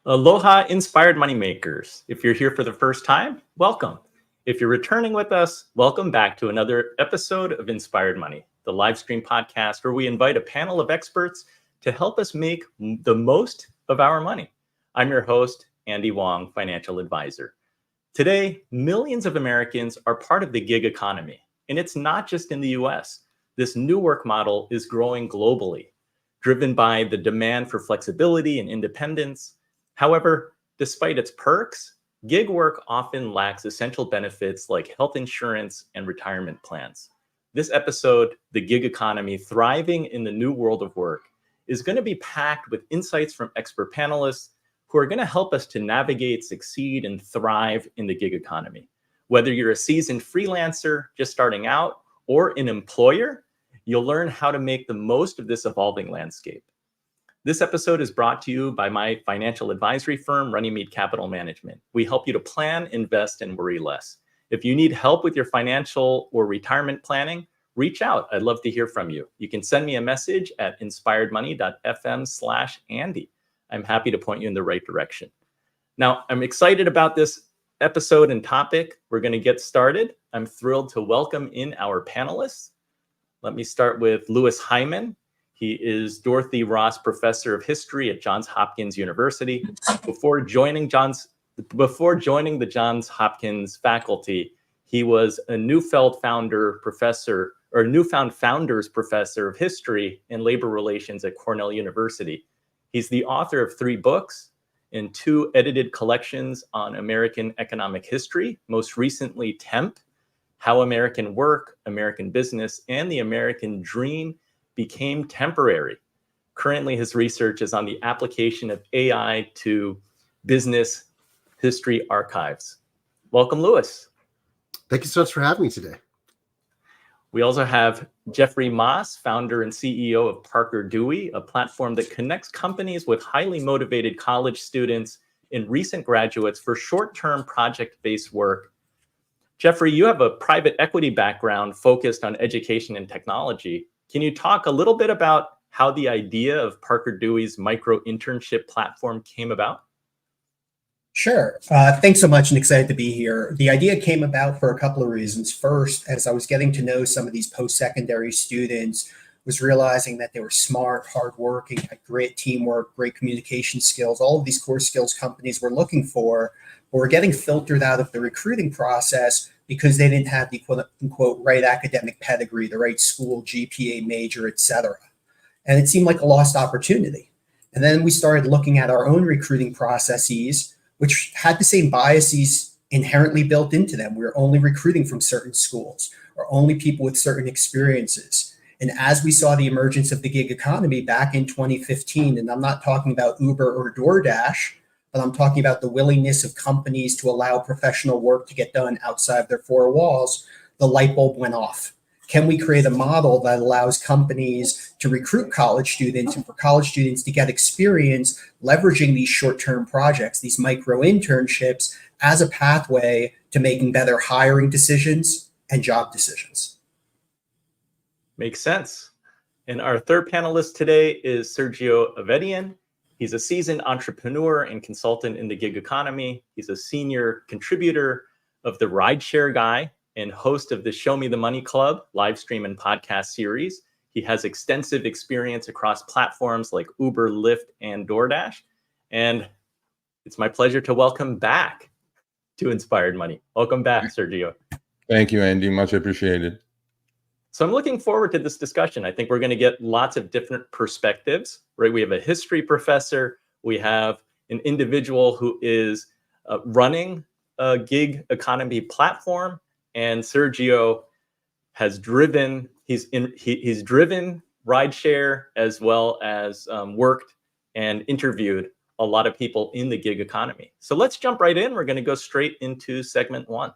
Aloha, inspired moneymakers. If you're here for the first time, welcome. If you're returning with us, welcome back to another episode of Inspired Money, the live stream podcast where we invite a panel of experts to help us make the most of our money. I'm your host, Andy Wong, financial advisor. Today, millions of Americans are part of the gig economy, and it's not just in the US. This new work model is growing globally, driven by the demand for flexibility and independence. However, despite its perks, gig work often lacks essential benefits like health insurance and retirement plans. This episode, The Gig Economy, Thriving in the New World of Work, is going to be packed with insights from expert panelists who are going to help us to navigate, succeed, and thrive in the gig economy. Whether you're a seasoned freelancer just starting out or an employer, you'll learn how to make the most of this evolving landscape. This episode is brought to you by my financial advisory firm, Runnymede Capital Management. We help you to plan, invest, and worry less. If you need help with your financial or retirement planning, reach out. I'd love to hear from you. You can send me a message at inspiredmoney.fm/Andy. I'm happy to point you in the right direction. Now, I'm excited about this episode and topic. We're going to get started. I'm thrilled to welcome in our panelists. Let me start with Louis Hyman. He is Dorothy Ross Professor of History at Johns Hopkins University. Before joining the Johns Hopkins faculty, he was a Newfound Founders Professor of History and Labor Relations at Cornell University. He's the author of 3 books and 2 edited collections on American economic history, most recently Temp, How American Work, American Business, and the American Dream Became Temporary. Currently, his research is on the application of AI to business history archives. Welcome, Louis. Thank you so much for having me today. We also have Jeffrey Moss, founder and CEO of Parker Dewey, a platform that connects companies with highly motivated college students and recent graduates for short-term project-based work. Jeffrey, you have a private equity background focused on education and technology. Can you talk a little bit about how the idea of Parker Dewey's Micro-Internship platform came about? Sure. Thanks so much and excited to be here. The idea came about for a couple of reasons. First, as I was getting to know some of these post-secondary students, was realizing that they were smart, hardworking, had great teamwork, great communication skills, all of these core skills companies were looking for, but were getting filtered out of the recruiting process because they didn't have the quote unquote right academic pedigree, the right school, GPA major, et cetera. And it seemed like a lost opportunity. And then we started looking at our own recruiting processes, which had the same biases inherently built into them. We were only recruiting from certain schools or only people with certain experiences. And as we saw the emergence of the gig economy back in 2015, and I'm not talking about Uber or DoorDash, but I'm talking about the willingness of companies to allow professional work to get done outside their 4 walls, the light bulb went off. Can we create a model that allows companies to recruit college students and for college students to get experience leveraging these short-term projects, these micro-internships as a pathway to making better hiring decisions and job decisions? Makes sense. And our third panelist today is Sergio Avedian. He's a seasoned entrepreneur and consultant in the gig economy. He's a senior contributor of the Rideshare Guy and host of the Show Me the Money Club live stream and podcast series. He has extensive experience across platforms like Uber, Lyft, and DoorDash. And it's my pleasure to welcome back to Inspired Money. Welcome back, Sergio. Thank you, Andy. Much appreciated. So I'm looking forward to this discussion. I think we're going to get lots of different perspectives, right? We have a history professor. We have an individual who is running a gig economy platform. And Sergio has driven, he's driven Rideshare as well as worked and interviewed a lot of people in the gig economy. So let's jump right in. We're going to go straight into segment 1.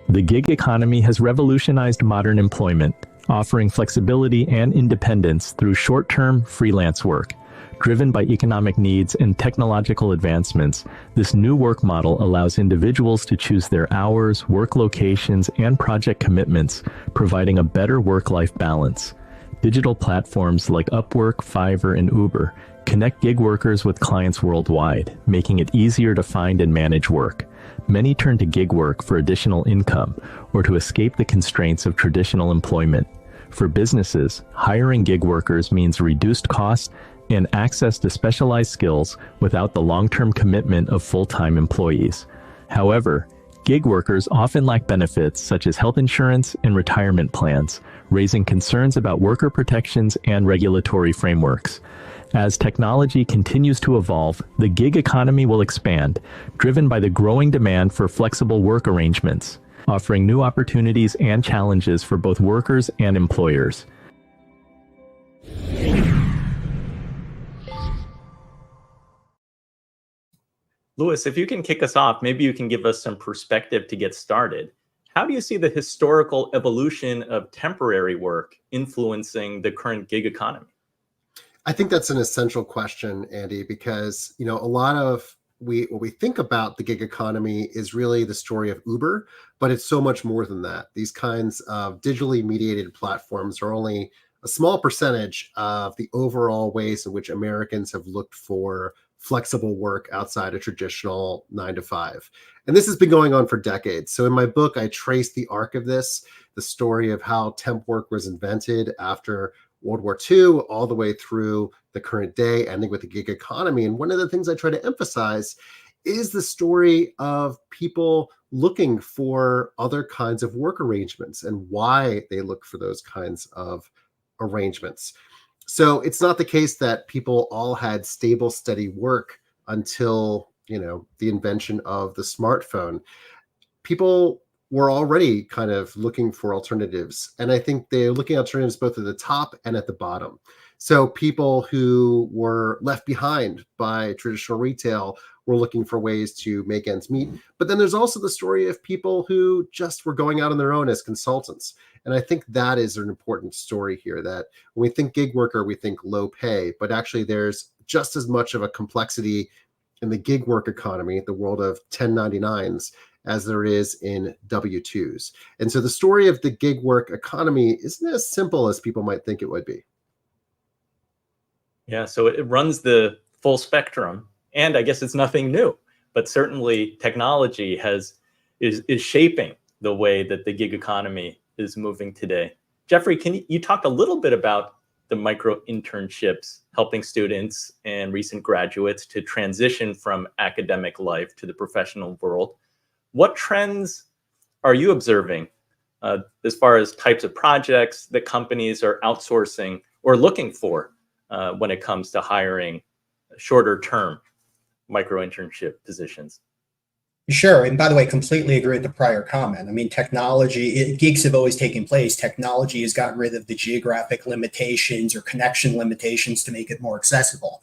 The gig economy has revolutionized modern employment, offering flexibility and independence through short-term freelance work. Driven by economic needs and technological advancements, this new work model allows individuals to choose their hours, work locations, and project commitments, providing a better work-life balance. Digital platforms like Upwork, Fiverr, and Uber connect gig workers with clients worldwide, making it easier to find and manage work. Many turn to gig work for additional income or to escape the constraints of traditional employment. For businesses, hiring gig workers means reduced costs and access to specialized skills without the long-term commitment of full-time employees. However, gig workers often lack benefits such as health insurance and retirement plans, raising concerns about worker protections and regulatory frameworks. As technology continues to evolve, the gig economy will expand, driven by the growing demand for flexible work arrangements, offering new opportunities and challenges for both workers and employers. Louis, if you can kick us off, maybe you can give us some perspective to get started. How do you see the historical evolution of temporary work influencing the current gig economy? I think that's an essential question, Andy, because a lot of what we think about the gig economy is really the story of Uber, but it's so much more than that. These kinds of digitally mediated platforms are only a small percentage of the overall ways in which Americans have looked for flexible work outside a traditional 9 to 5. And this has been going on for decades. So in my book, I trace the arc of this, the story of how temp work was invented after World War II, all the way through the current day, ending with the gig economy. And one of the things I try to emphasize is the story of people looking for other kinds of work arrangements and why they look for those kinds of arrangements. So it's not the case that people all had stable, steady work until, the invention of the smartphone. People were already kind of looking for alternatives. And I think they're looking at alternatives both at the top and at the bottom. So people who were left behind by traditional retail were looking for ways to make ends meet. But then there's also the story of people who just were going out on their own as consultants. And I think that is an important story here, that when we think gig worker, we think low pay, but actually there's just as much of a complexity in the gig work economy, the world of 1099s, as there is in W-2s. And so the story of the gig work economy isn't as simple as people might think it would be. Yeah, so it runs the full spectrum, and I guess it's nothing new, but certainly technology is shaping the way that the gig economy is moving today. Jeffrey, you talked a little bit about the micro-internships helping students and recent graduates to transition from academic life to the professional world. What trends are you observing as far as types of projects that companies are outsourcing or looking for when it comes to hiring shorter term micro-internship positions? Sure. And by the way, completely agree with the prior comment. I mean, gigs have always taken place. Technology has gotten rid of the geographic limitations or connection limitations to make it more accessible.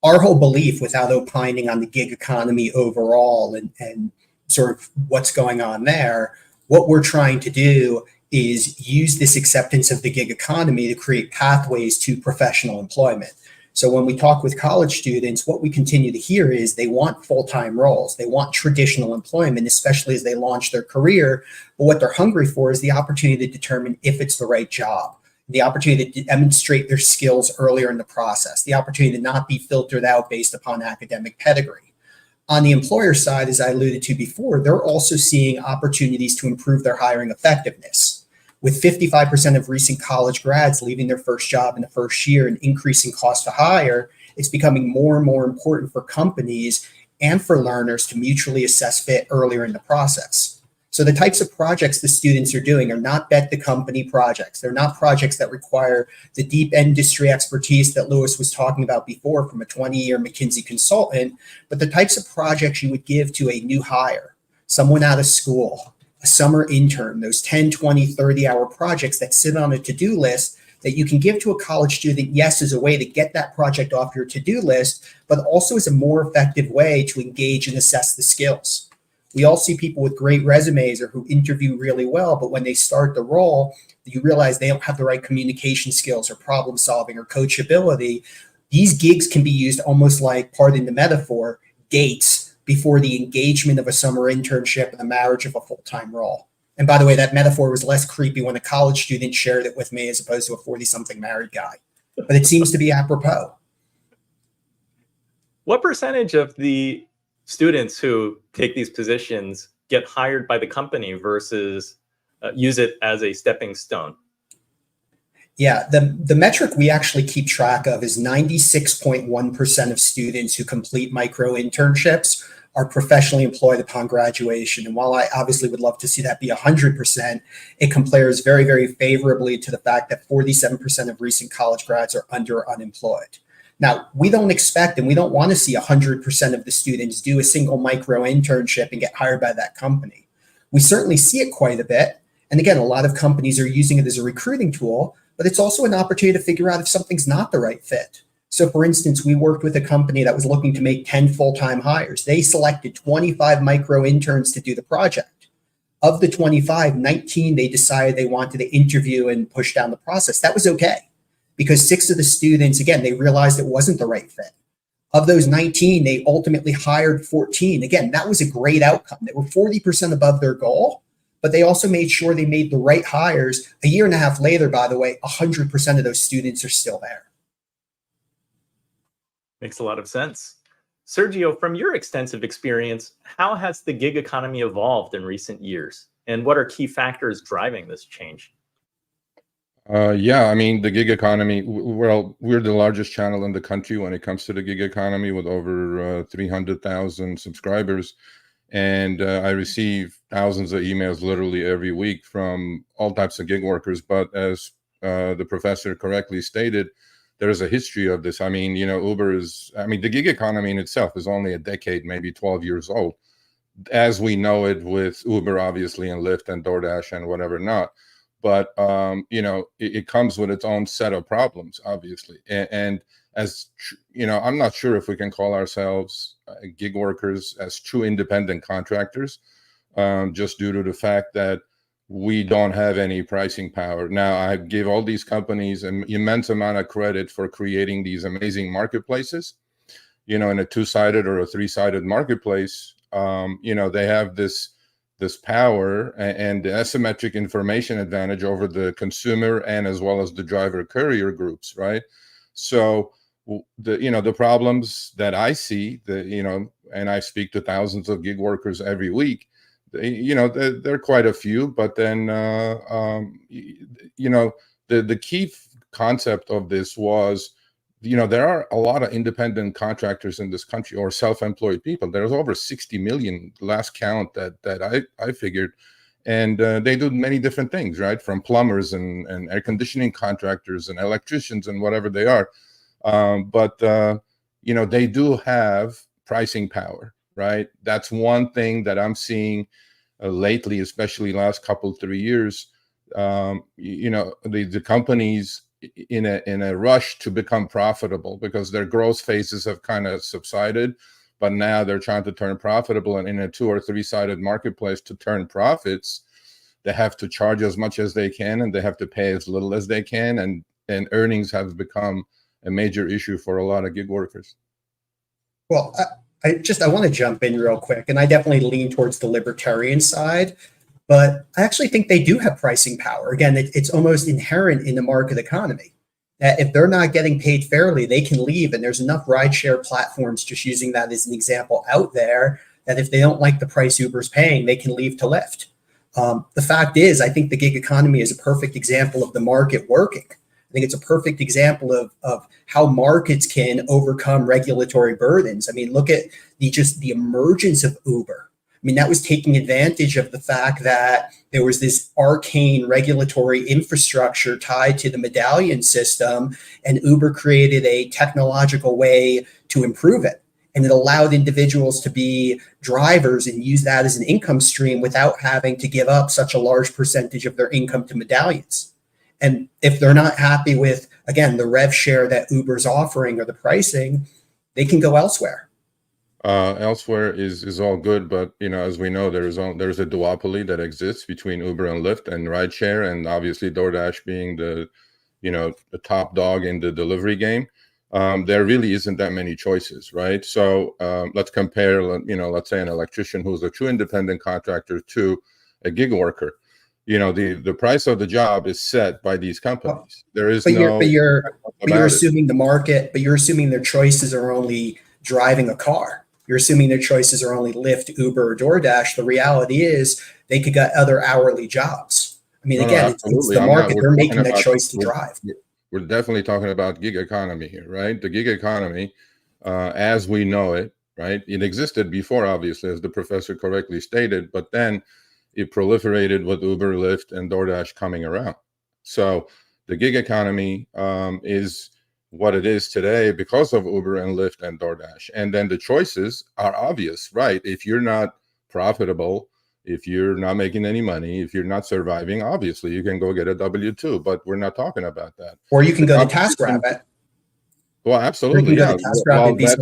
Our whole belief, without opining on the gig economy overall and sort of what's going on there, what we're trying to do is use this acceptance of the gig economy to create pathways to professional employment. So when we talk with college students, what we continue to hear is they want full-time roles. They want traditional employment, especially as they launch their career. But what they're hungry for is the opportunity to determine if it's the right job, the opportunity to demonstrate their skills earlier in the process, the opportunity to not be filtered out based upon academic pedigree. On the employer side, as I alluded to before, they're also seeing opportunities to improve their hiring effectiveness. With 55% of recent college grads leaving their first job in the first year and increasing cost to hire, it's becoming more and more important for companies and for learners to mutually assess fit earlier in the process. So the types of projects the students are doing are not bet the company projects. They're not projects that require the deep industry expertise that Louis was talking about before from a 20-year McKinsey consultant, but the types of projects you would give to a new hire, someone out of school, a summer intern, those 10, 20, 30-hour projects that sit on a to-do list that you can give to a college student, yes, as a way to get that project off your to-do list, but also as a more effective way to engage and assess the skills. We all see people with great resumes or who interview really well, but when they start the role, you realize they don't have the right communication skills or problem solving or coachability. These gigs can be used almost like, pardon the metaphor, dates before the engagement of a summer internship and the marriage of a full-time role. And by the way, that metaphor was less creepy when a college student shared it with me as opposed to a 40-something married guy. But it seems to be apropos. What percentage of the students who take these positions get hired by the company versus use it as a stepping stone? Yeah, the metric we actually keep track of is 96.1% of students who complete micro-internships are professionally employed upon graduation. And while I obviously would love to see that be 100%, it compares very, very favorably to the fact that 47% of recent college grads are unemployed. Now, we don't expect and we don't want to see 100% of the students do a single micro-internship and get hired by that company. We certainly see it quite a bit. And again, a lot of companies are using it as a recruiting tool, but it's also an opportunity to figure out if something's not the right fit. So for instance, we worked with a company that was looking to make 10 full-time hires. They selected 25 micro interns to do the project. Of the 25, 19, they decided they wanted to interview and push down the process. That was okay because 6 of the students, again, they realized it wasn't the right fit. Of those 19, they ultimately hired 14. Again, that was a great outcome. They were 40% above their goal, but they also made sure they made the right hires. A year and a half later, by the way, 100% of those students are still there. Makes a lot of sense. Sergio, from your extensive experience, how has the gig economy evolved in recent years? And what are key factors driving this change? Yeah, I mean, the gig economy, well, we're the largest channel in the country when it comes to the gig economy with over 300,000 subscribers. And I receive thousands of emails literally every week from all types of gig workers. But as the professor correctly stated, there's a history of this. I mean, Uber the gig economy in itself is only a decade, maybe 12 years old, as we know it with Uber, obviously, and Lyft and DoorDash and whatever not. But, it comes with its own set of problems, obviously. And as I'm not sure if we can call ourselves gig workers as true independent contractors, just due to the fact that we don't have any pricing power. Now, I give all these companies an immense amount of credit for creating these amazing marketplaces. In a 2-sided or a 3-sided marketplace, they have this power and the asymmetric information advantage over the consumer and as well as the driver courier groups, right? So the problems that I see, and I speak to thousands of gig workers every week, there are quite a few, but then the key concept of this was, there are a lot of independent contractors in this country, or self-employed people. There's over 60 million last count that I figured, and they do many different things, right? From plumbers and air conditioning contractors and electricians and whatever they are. But they do have pricing power, right? That's one thing that I'm seeing lately, especially last 3 years. The companies in a rush to become profitable because their growth phases have kind of subsided, but now they're trying to turn profitable. And in a 2- or 3-sided marketplace, to turn profits, they have to charge as much as they can and they have to pay as little as they can. And earnings have become a major issue for a lot of gig workers. Well, I want to jump in real quick, and I definitely lean towards the libertarian side, but I actually think they do have pricing power. Again, it's almost inherent in the market economy that if they're not getting paid fairly, they can leave. And there's enough rideshare platforms, just using that as an example, out there that if they don't like the price Uber's paying, they can leave to Lyft. The fact is, I think the gig economy is a perfect example of the market working. I think it's a perfect example of how markets can overcome regulatory burdens. I mean, look at the emergence of Uber. I mean, that was taking advantage of the fact that there was this arcane regulatory infrastructure tied to the medallion system, and Uber created a technological way to improve it. And it allowed individuals to be drivers and use that as an income stream without having to give up such a large percentage of their income to medallions. And if they're not happy with, again, the rev share that Uber's offering or the pricing, they can go elsewhere. Elsewhere is all good, but as we know, there's a duopoly that exists between Uber and Lyft and rideshare, and obviously DoorDash being the top dog in the delivery game. There really isn't that many choices, right? So let's compare, let's say an electrician who's a true independent contractor to a gig worker. The price of the job is set by these companies. There is you're assuming the market, but you're assuming their choices are only driving a car. You're assuming their choices are only Lyft, Uber, or DoorDash. The reality is they could get other hourly js. I mean, again, it's the market. They're making that choice to drive. We're definitely talking about gig economy here, right? The gig economy, as we know it, right? It existed before, obviously, as the professor correctly stated, but then it proliferated with Uber, Lyft, and DoorDash coming around. So the gig economy is what it is today because of Uber and Lyft and DoorDash. And then the choices are obvious, right? If you're not profitable, if you're not making any money, if you're not surviving, obviously you can go get a W-2, but we're not talking about that. Or you can go to TaskRabbit. Well, absolutely, yeah. Well, that's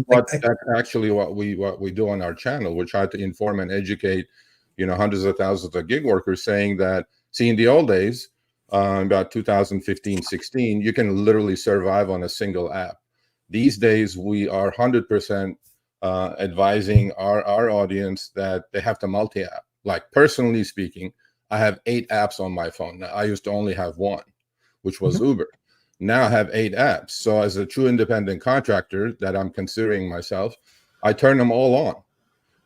actually what we do on our channel. We try to inform and educate, hundreds of thousands of gig workers, saying that, in the old days, about 2015, 16, you can literally survive on a single app. These days, we are 100% advising our audience that they have to multi-app. Like, personally speaking, I have 8 apps on my phone. Now, I used to only have one, which was Uber. Now I have 8 apps. So as a true independent contractor that I'm considering myself, I turn them all on,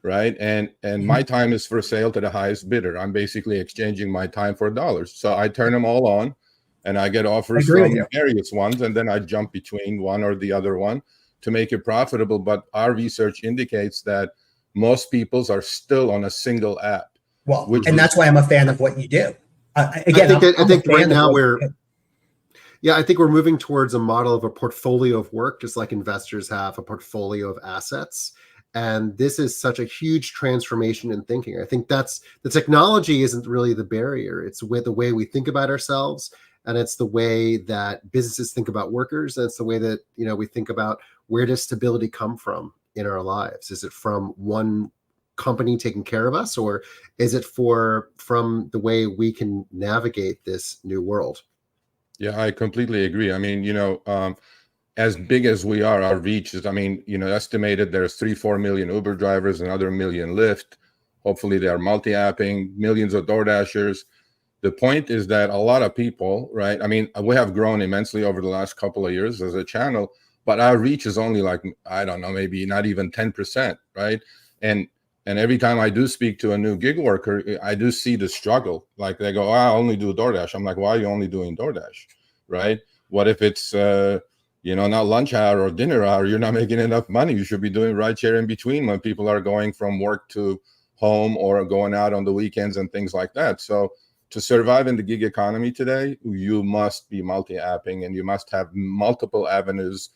right? And my time is for sale to the highest bidder. I'm basically exchanging my time for dollars. So I turn them all on and I get offers from various ones, and then I jump between one or the other one to make it profitable. But our research indicates that most people's are still on a single app. Well, and that's why I'm a fan of what you do. Again, I think right now I think we're moving towards a model of a portfolio of work, just like investors have a portfolio of assets. And this is such a huge transformation in thinking. I think that's the technology isn't really the barrier. It's the way we think about ourselves, and it's the way that businesses think about workers. And it's the way that, we think about, where does stability come from in our lives? Is it from one company taking care of us, or is it from the way we can navigate this new world? Yeah, I completely agree. I mean, as big as we are, our reach is, estimated there's 3-4 million Uber drivers, another million Lyft. Hopefully they are multi-apping, millions of DoorDashers. The point is that a lot of people, right? I mean, we have grown immensely over the last couple of years as a channel, but our reach is only like, I don't know, maybe not even 10%, right? And every time I do speak to a new gig worker, I do see the struggle. Like, they go, I only do DoorDash. I'm like, why are you only doing DoorDash, right? What if it's, not lunch hour or dinner hour? You're not making enough money. You should be doing rideshare in between when people are going from work to home or going out on the weekends and things like that. So to survive in the gig economy today, you must be multi-apping, and you must have multiple avenues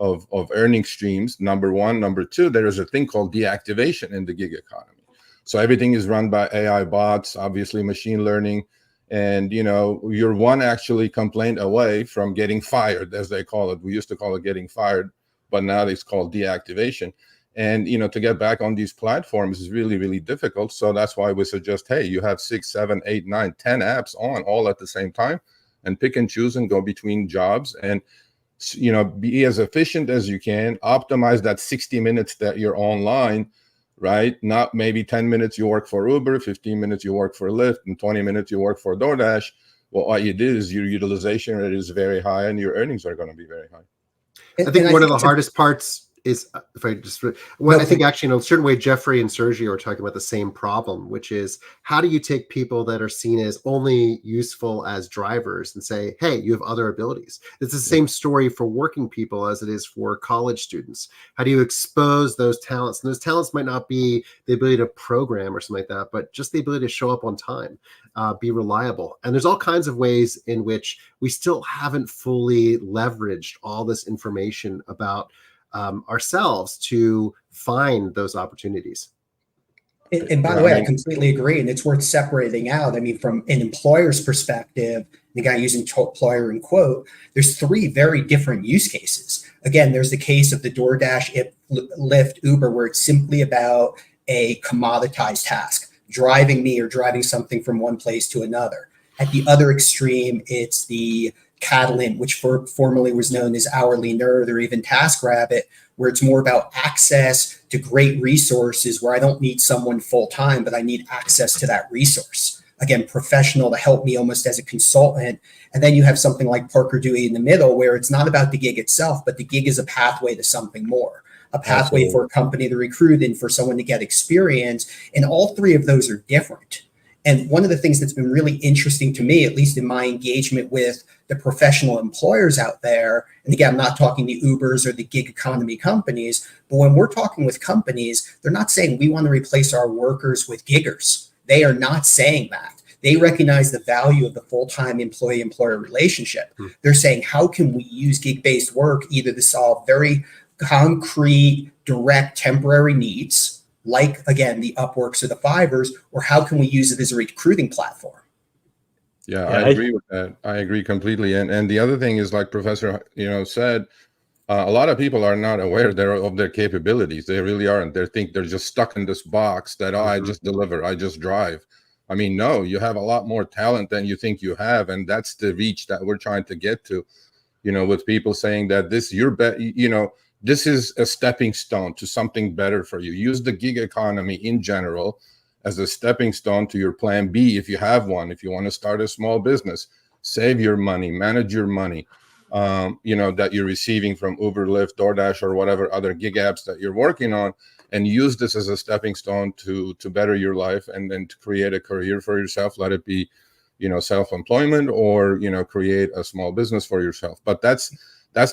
of earning streams, number one. Number two, there is a thing called deactivation in the gig economy. So everything is run by AI bots, obviously machine learning, and you're one actually complaint away from getting fired, as they call it. We used to call it getting fired, but now it's called deactivation. And to get back on these platforms is really, really difficult. So that's why we suggest, hey, you have 6, 7, 8, 9, 10 apps on all at the same time, and pick and choose and go between jobs, and be as efficient as you can. Optimize that 60 minutes that you're online, right? Not maybe 10 minutes you work for Uber, 15 minutes you work for Lyft, and 20 minutes you work for DoorDash. Well, what you did is your utilization rate is very high, and your earnings are going to be very high. I think one of the hardest parts is, I think actually in a certain way, Jeffrey and Sergio are talking about the same problem, which is, how do you take people that are seen as only useful as drivers and say, hey, you have other abilities? It's the same story for working people as it is for college students. How do you expose those talents? And those talents might not be the ability to program or something like that, but just the ability to show up on time, be reliable. And there's all kinds of ways in which we still haven't fully leveraged all this information about ourselves to find those opportunities. And by the way, I completely agree. And it's worth separating out. I mean, from an employer's perspective, the guy using employer in quote, there's 3 very different use cases. Again, there's the case of the DoorDash, Lyft, Uber, where it's simply about a commoditized task, driving me or driving something from one place to another. At the other extreme, it's the Catalent, which formerly was known as Hourly Nerd or even TaskRabbit, where it's more about access to great resources, where I don't need someone full time, but I need access to that resource. Again, professional to help me almost as a consultant. And then you have something like Parker Dewey in the middle, where it's not about the gig itself, but the gig is a pathway to something more. a pathway Absolutely. for a company to recruit and for someone to get experience. And all three of those are different. And one of the things that's been really interesting to me, at least in my engagement with the professional employers out there, and again, I'm not talking the Ubers or the gig economy companies, but when we're talking with companies, they're not saying we want to replace our workers with giggers. They are not saying that. They recognize the value of the full-time employee-employer relationship. They're saying, how can we use gig-based work either to solve very concrete, direct, temporary needs, like, again, the Upworks or the Fivers, or how can we use it as a recruiting platform? Yeah, I agree with that. I agree completely. And the other thing is, like Professor, said, a lot of people are not aware of their capabilities. They really aren't. They think they're just stuck in this box that, I just deliver, I just drive. I mean, no, you have a lot more talent than you think you have. And that's the reach that we're trying to get to, with people saying that this is a stepping stone to something better for you. Use the gig economy in general as a stepping stone to your plan B, if you have one. If you want to start a small business, save your money, manage your money, that you're receiving from Uber, Lyft, DoorDash, or whatever other gig apps that you're working on, and use this as a stepping stone to better your life and then to create a career for yourself. Let it be, self-employment, or, create a small business for yourself. But that's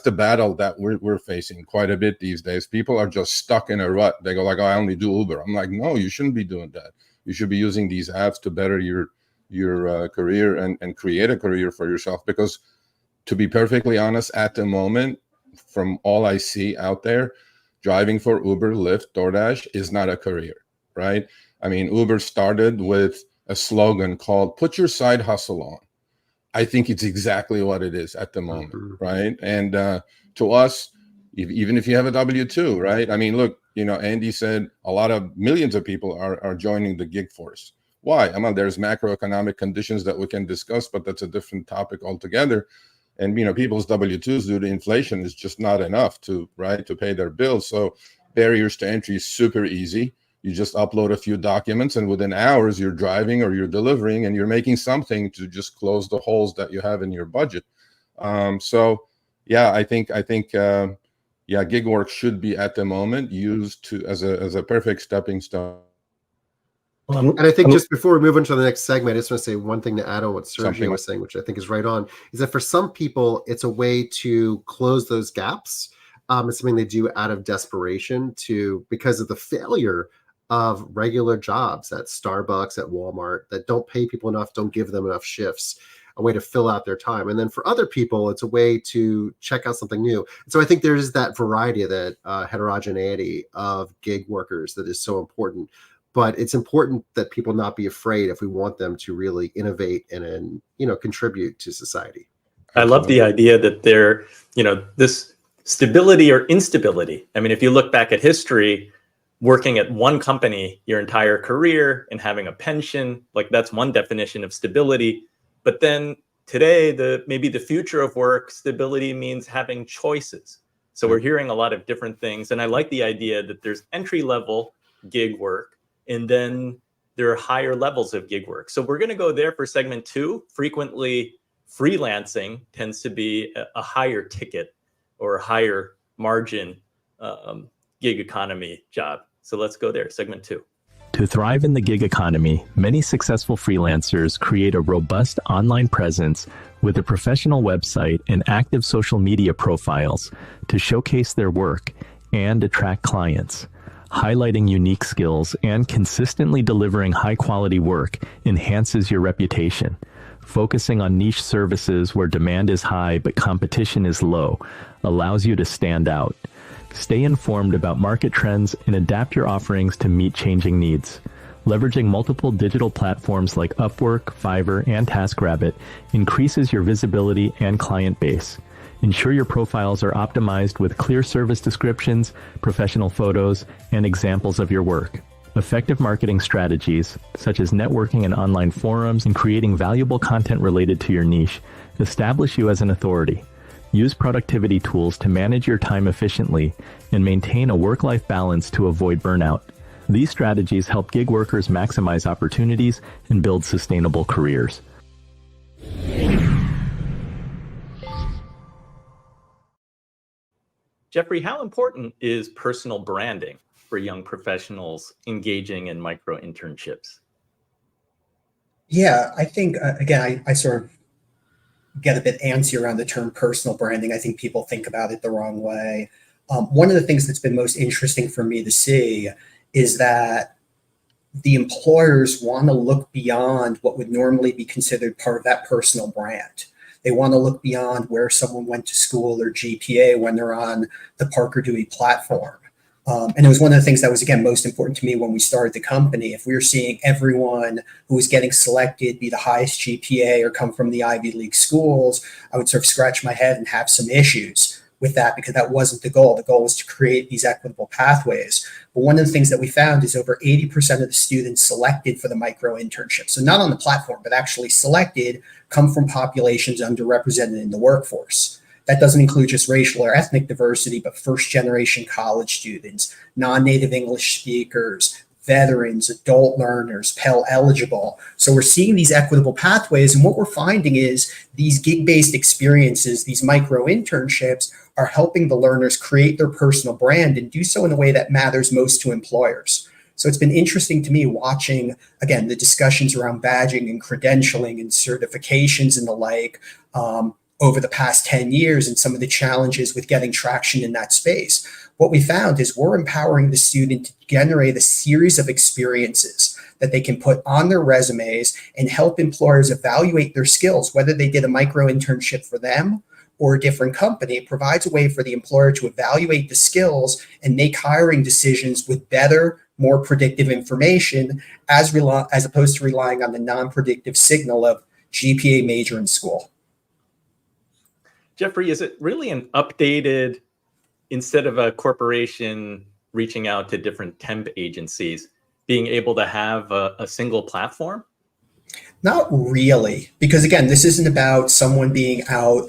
the battle that we're facing quite a bit these days. People are just stuck in a rut. They go like, I only do Uber. I'm like, no, you shouldn't be doing that. You should be using these apps to better your career and create a career for yourself. Because to be perfectly honest, at the moment, from all I see out there, driving for Uber, Lyft, DoorDash is not a career, right? I mean, Uber started with a slogan called "Put your side hustle on." I think it's exactly what it is at the moment, right? And to us, even if you have a W-2, right? I mean, look, Andy said a lot of millions of people are joining the gig force. Why? I mean, there's macroeconomic conditions that we can discuss, but that's a different topic altogether. And, people's W-2s due to inflation is just not enough to pay their bills. So barriers to entry is super easy. You just upload a few documents, and within hours you're driving or you're delivering, and you're making something to just close the holes that you have in your budget. So yeah, I think gig work should be at the moment used as a perfect stepping stone. And I think just before we move into the next segment, I just want to say one thing to add on what Sergio was saying, which I think is right on, is that for some people, it's a way to close those gaps. It's something they do out of desperation because of the failure of regular jobs at Starbucks, at Walmart, that don't pay people enough, don't give them enough shifts, a way to fill out their time. And then for other people, it's a way to check out something new. And so I think there's that variety, that heterogeneity of gig workers that is so important. But it's important that people not be afraid if we want them to really innovate and contribute to society. I love the idea that they're, this stability or instability. I mean, if you look back at history, working at one company your entire career and having a pension, like that's one definition of stability. But then today, maybe the future of work, stability means having choices. So we're hearing a lot of different things. And I like the idea that there's entry-level gig work, and then there are higher levels of gig work. So we're going to go there for segment 2. Frequently, freelancing tends to be a higher ticket or a higher margin gig economy job. So let's go there, segment 2. To thrive in the gig economy, many successful freelancers create a robust online presence with a professional website and active social media profiles to showcase their work and attract clients. Highlighting unique skills and consistently delivering high-quality work enhances your reputation. Focusing on niche services where demand is high but competition is low allows you to stand out. Stay informed about market trends and adapt your offerings to meet changing needs. Leveraging multiple digital platforms like Upwork, Fiverr, and TaskRabbit increases your visibility and client base. Ensure your profiles are optimized with clear service descriptions, professional photos, and examples of your work. Effective marketing strategies, such as networking in online forums and creating valuable content related to your niche, establish you as an authority. Use productivity tools to manage your time efficiently and maintain a work-life balance to avoid burnout. These strategies help gig workers maximize opportunities and build sustainable careers. Jeffrey, how important is personal branding for young professionals engaging in micro internships? Yeah, I think, again, I sort of get a bit antsy around the term personal branding. I think people think about it the wrong way. One of the things that's been most interesting for me to see is that the employers want to look beyond what would normally be considered part of that personal brand. They want to look beyond where someone went to school or GPA when they're on the Parker Dewey platform. And it was one of the things that was, again, most important to me when we started the company. If we were seeing everyone who was getting selected be the highest GPA or come from the Ivy League schools, I would sort of scratch my head and have some issues with that, because that wasn't the goal. The goal was to create these equitable pathways. But one of the things that we found is over 80% of the students selected for the micro internship, so not on the platform, but actually selected, come from populations underrepresented in the workforce. That doesn't include just racial or ethnic diversity, but first-generation college students, non-native English speakers, veterans, adult learners, Pell eligible. So we're seeing these equitable pathways, and what we're finding is these gig-based experiences, these micro internships, are helping the learners create their personal brand and do so in a way that matters most to employers. So it's been interesting to me watching, again, the discussions around badging and credentialing and certifications and the like, over the past 10 years, and some of the challenges with getting traction in that space. What we found is we're empowering the student to generate a series of experiences that they can put on their resumes and help employers evaluate their skills, whether they did a micro internship for them or a different company. It provides a way for the employer to evaluate the skills and make hiring decisions with better, more predictive information, as opposed to relying on the non-predictive signal of GPA, major, and school. Jeffrey, is it really an updated, instead of a corporation reaching out to different temp agencies, being able to have a single platform? Not really, because again, this isn't about someone being out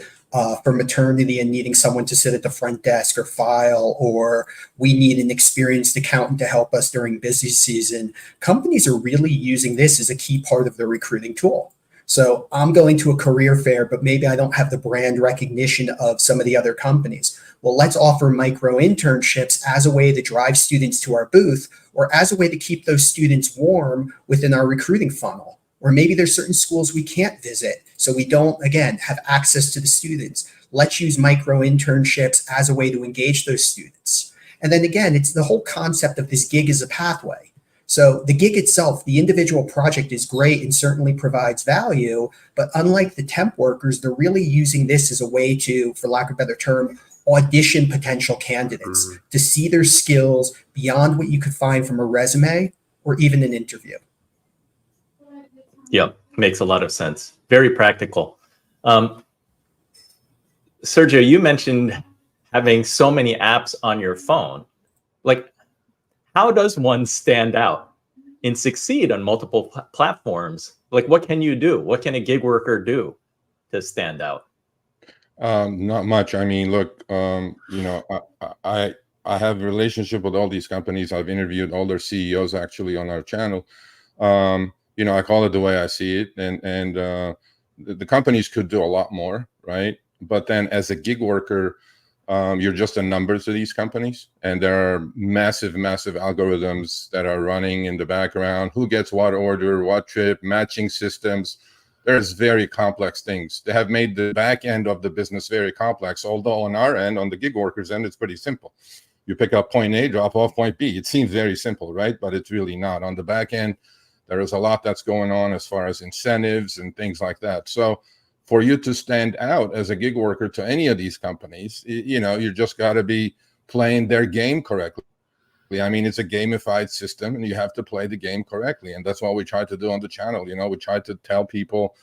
for maternity and needing someone to sit at the front desk or file, or we need an experienced accountant to help us during busy season. Companies are really using this as a key part of their recruiting tool. So I'm going to a career fair, but maybe I don't have the brand recognition of some of the other companies. Well, let's offer micro internships as a way to drive students to our booth, or as a way to keep those students warm within our recruiting funnel. Or maybe there's certain schools we can't visit, so we don't, again, have access to the students. Let's use micro internships as a way to engage those students. And then again, it's the whole concept of this gig as a pathway. So the gig itself, the individual project, is great and certainly provides value, but unlike the temp workers, they're really using this as a way to, for lack of a better term, audition potential candidates to see their skills beyond what you could find from a resume or even an interview. Yep, makes a lot of sense. Very practical. Sergio, you mentioned having so many apps on your phone. Like, how does one stand out and succeed on multiple platforms? Like, what can you do? What can a gig worker do to stand out? Not much. I mean, look, I have a relationship with all these companies. I've interviewed all their CEOs actually on our channel. I call it the way I see it, and the companies could do a lot more, right? But then as a gig worker, you're just a number to these companies, and there are massive algorithms that are running in the background. Who gets what order, what trip, matching systems. There's very complex things. They have made the back end of the business very complex, although on our end, on the gig workers end, it's pretty simple. You pick up point A, drop off point B. It seems very simple, right? But it's really not. On the back end, there is a lot that's going on as far as incentives and things like that. So for you to stand out as a gig worker to any of these companies, you just got to be playing their game correctly. I mean, it's a gamified system, and you have to play the game correctly. And that's what we try to do on the channel. We try to tell people,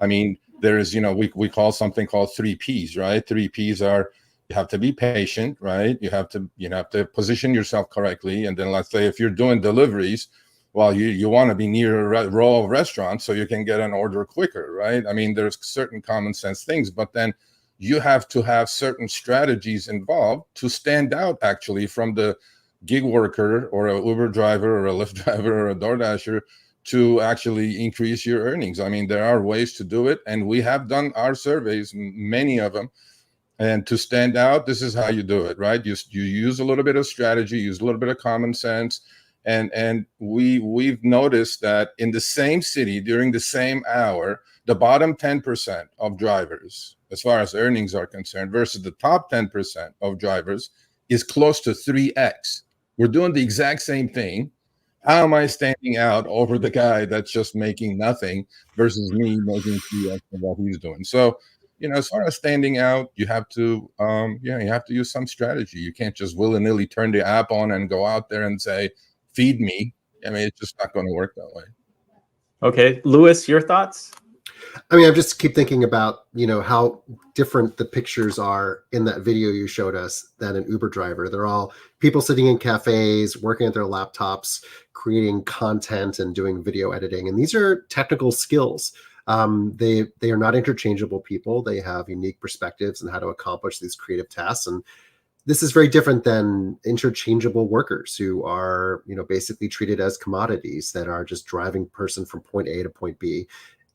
I mean, there is, we call something called 3 Ps, right? 3 Ps are, you have to be patient, right? You have to position yourself correctly. And then let's say if you're doing deliveries, well, you want to be near a row of restaurants so you can get an order quicker, right? I mean, there's certain common sense things, but then you have to have certain strategies involved to stand out actually from the gig worker or an Uber driver or a Lyft driver or a DoorDasher to actually increase your earnings. I mean, there are ways to do it, and we have done our surveys, many of them, And to stand out, this is how you do it, right? You use a little bit of strategy, use a little bit of common sense. And we've noticed that in the same city, during the same hour, the bottom 10% of drivers, as far as earnings are concerned, versus the top 10% of drivers is close to 3x. We're doing the exact same thing. How am I standing out over the guy that's just making nothing versus me making 3x of what he's doing? So, as far as standing out, you have to, you have to use some strategy. You can't just willy-nilly turn the app on and go out there and say, feed me. I mean, it's just not going to work that way. Okay, Louis, your thoughts? I mean, I just keep thinking about, how different the pictures are in that video you showed us than an Uber driver. They're all people sitting in cafes, working at their laptops, creating content and doing video editing. And these are technical skills. They are not interchangeable people. They have unique perspectives on how to accomplish these creative tasks. And this is very different than interchangeable workers who are, basically treated as commodities that are just driving person from point A to point B.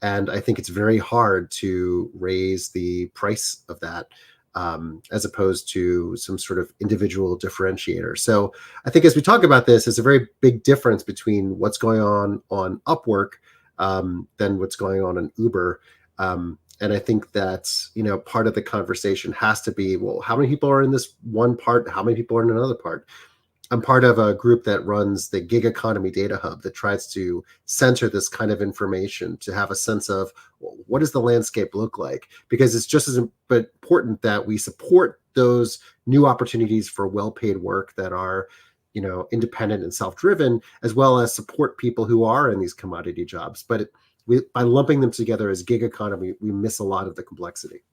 And I think it's very hard to raise the price of that as opposed to some sort of individual differentiator. So I think as we talk about this, there's a very big difference between what's going on Upwork than what's going on in Uber. And I think that, part of the conversation has to be, well, how many people are in this one part? How many people are in another part? I'm part of a group that runs the Gig Economy Data Hub that tries to center this kind of information to have a sense of, well, what does the landscape look like? Because it's just as important that we support those new opportunities for well-paid work that are, independent and self-driven, as well as support people who are in these commodity jobs. But by lumping them together as gig economy, we miss a lot of the complexity.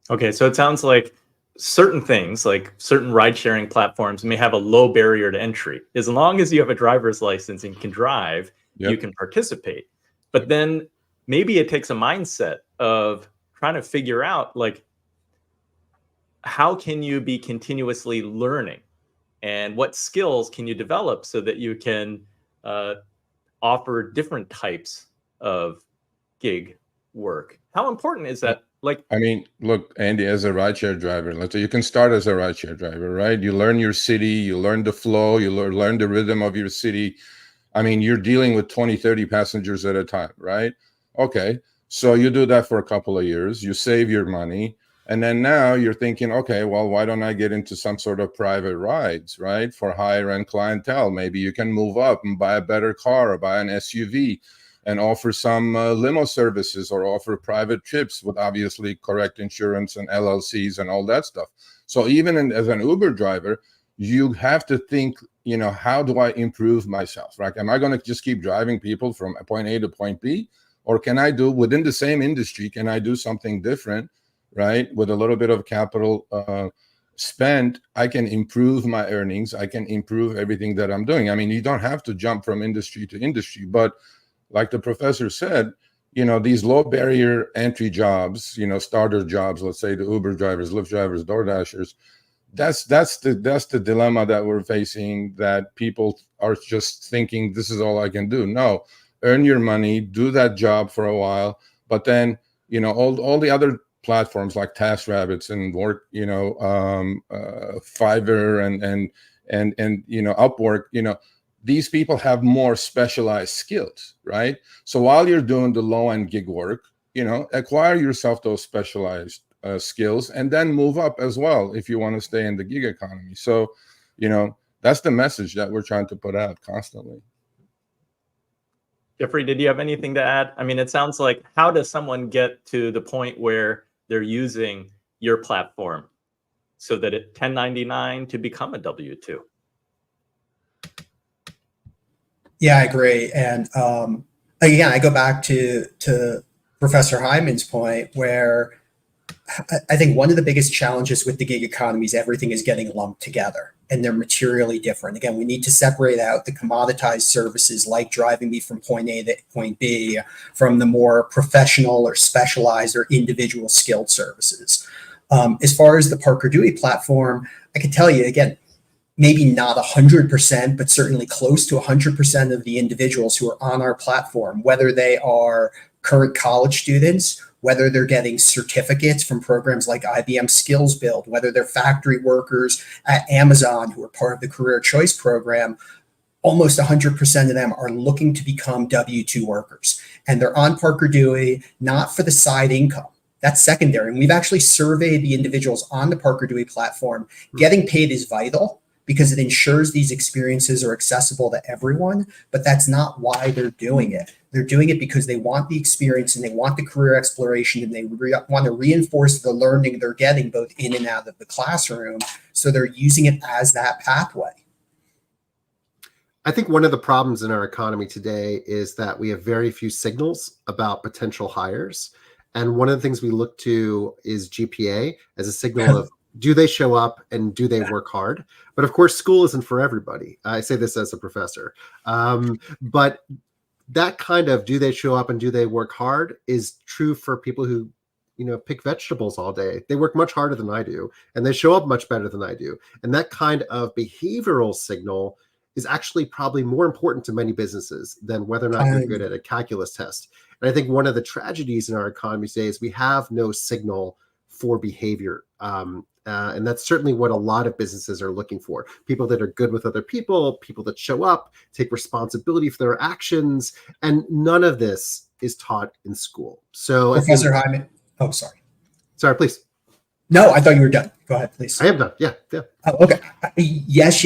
Okay, so it sounds like certain things, like certain ride-sharing platforms, may have a low barrier to entry. As long as you have a driver's license and can drive, you can participate. But then maybe it takes a mindset of trying to figure out, like, how can you be continuously learning? And what skills can you develop so that you can offer different types of gig work? How important is that? I mean, look, Andy, as a rideshare driver, let's say you can start as a rideshare driver, right? You learn your city, you learn the flow, you learn the rhythm of your city. I mean, you're dealing with 20, 30 passengers at a time, right? Okay, so you do that for a couple of years, you save your money, and then now you're thinking, okay, well, why don't I get into some sort of private rides, right? For higher end clientele. Maybe you can move up and buy a better car or buy an SUV and offer some limo services or offer private trips with obviously correct insurance and LLCs and all that stuff. So even as an Uber driver, you have to think, how do I improve myself, right? Am I going to just keep driving people from point A to point B? Or can I do, within the same industry, can I do something different, right? With a little bit of capital spent, I can improve my earnings. I can improve everything that I'm doing. I mean, you don't have to jump from industry to industry, but like the professor said, these low barrier entry jobs, starter jobs, let's say the Uber drivers, Lyft drivers, DoorDashers, that's the dilemma that we're facing, that people are just thinking this is all I can do. No, earn your money, do that job for a while, but then, all the other platforms like TaskRabbit and Work, Fiverr and Upwork, these people have more specialized skills, right? So while you're doing the low-end gig work, acquire yourself those specialized skills and then move up as well if you want to stay in the gig economy. So, that's the message that we're trying to put out constantly. Jeffrey, did you have anything to add? I mean, it sounds like, how does someone get to the point where they're using your platform so that it 1099 to become a W-2? Yeah, I agree. And again, I go back to Professor Hyman's point, where I think one of the biggest challenges with the gig economy is everything is getting lumped together and they're materially different. Again, we need to separate out the commoditized services like driving me from point A to point B from the more professional or specialized or individual skilled services. As far as the Parker Dewey platform, I can tell you, again, maybe not 100%, but certainly close to 100% of the individuals who are on our platform, whether they are current college students, whether they're getting certificates from programs like IBM Skills Build, whether they're factory workers at Amazon who are part of the Career Choice Program. Almost 100% of them are looking to become W-2 workers. And they're on Parker Dewey, not for the side income. That's secondary. And we've actually surveyed the individuals on the Parker Dewey platform. Getting paid is vital because it ensures these experiences are accessible to everyone, but that's not why they're doing it. They're doing it because they want the experience and they want the career exploration, and they want to reinforce the learning they're getting both in and out of the classroom. So they're using it as that pathway. I think one of the problems in our economy today is that we have very few signals about potential hires. And one of the things we look to is GPA as a signal of, do they show up and do they work hard? But of course, school isn't for everybody. I say this as a professor. But that kind of, do they show up and do they work hard, is true for people who, pick vegetables all day. They work much harder than I do, and they show up much better than I do. And that kind of behavioral signal is actually probably more important to many businesses than whether or not you're good at a calculus test. And I think one of the tragedies in our economy today is we have no signal for behavior. And that's certainly what a lot of businesses are looking for. People that are good with other people that show up, take responsibility for their actions. And none of this is taught in school. So Professor Hyman. Oh, sorry. Sorry, please. No, I thought you were done. Go ahead, please. I am done. Yeah. Oh, okay. Yes.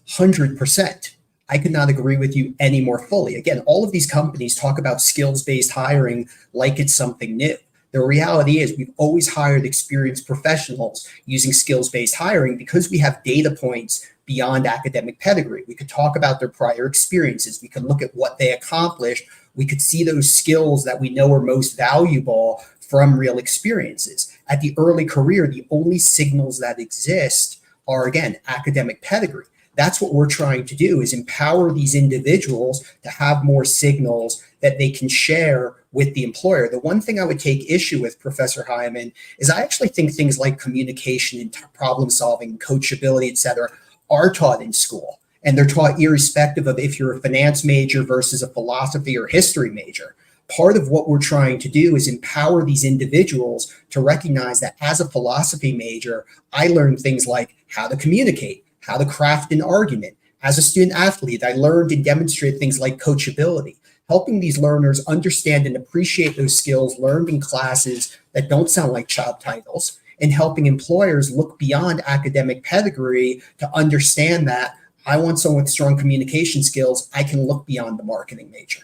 100%. I could not agree with you any more fully. Again, all of these companies talk about skills-based hiring like it's something new. The reality is we've always hired experienced professionals using skills-based hiring because we have data points beyond academic pedigree. We could talk about their prior experiences. We could look at what they accomplished. We could see those skills that we know are most valuable from real experiences. At the early career, the only signals that exist are, again, academic pedigree. That's what we're trying to do, is empower these individuals to have more signals that they can share with the employer. The one thing I would take issue with, Professor Hyman, is I actually think things like communication and problem solving, coachability, et cetera, are taught in school. And they're taught irrespective of if you're a finance major versus a philosophy or history major. Part of what we're trying to do is empower these individuals to recognize that as a philosophy major, I learned things like how to communicate, how to craft an argument. As a student athlete, I learned and demonstrated things like coachability, helping these learners understand and appreciate those skills learned in classes that don't sound like job titles, and helping employers look beyond academic pedigree to understand that I want someone with strong communication skills. I can look beyond the marketing major.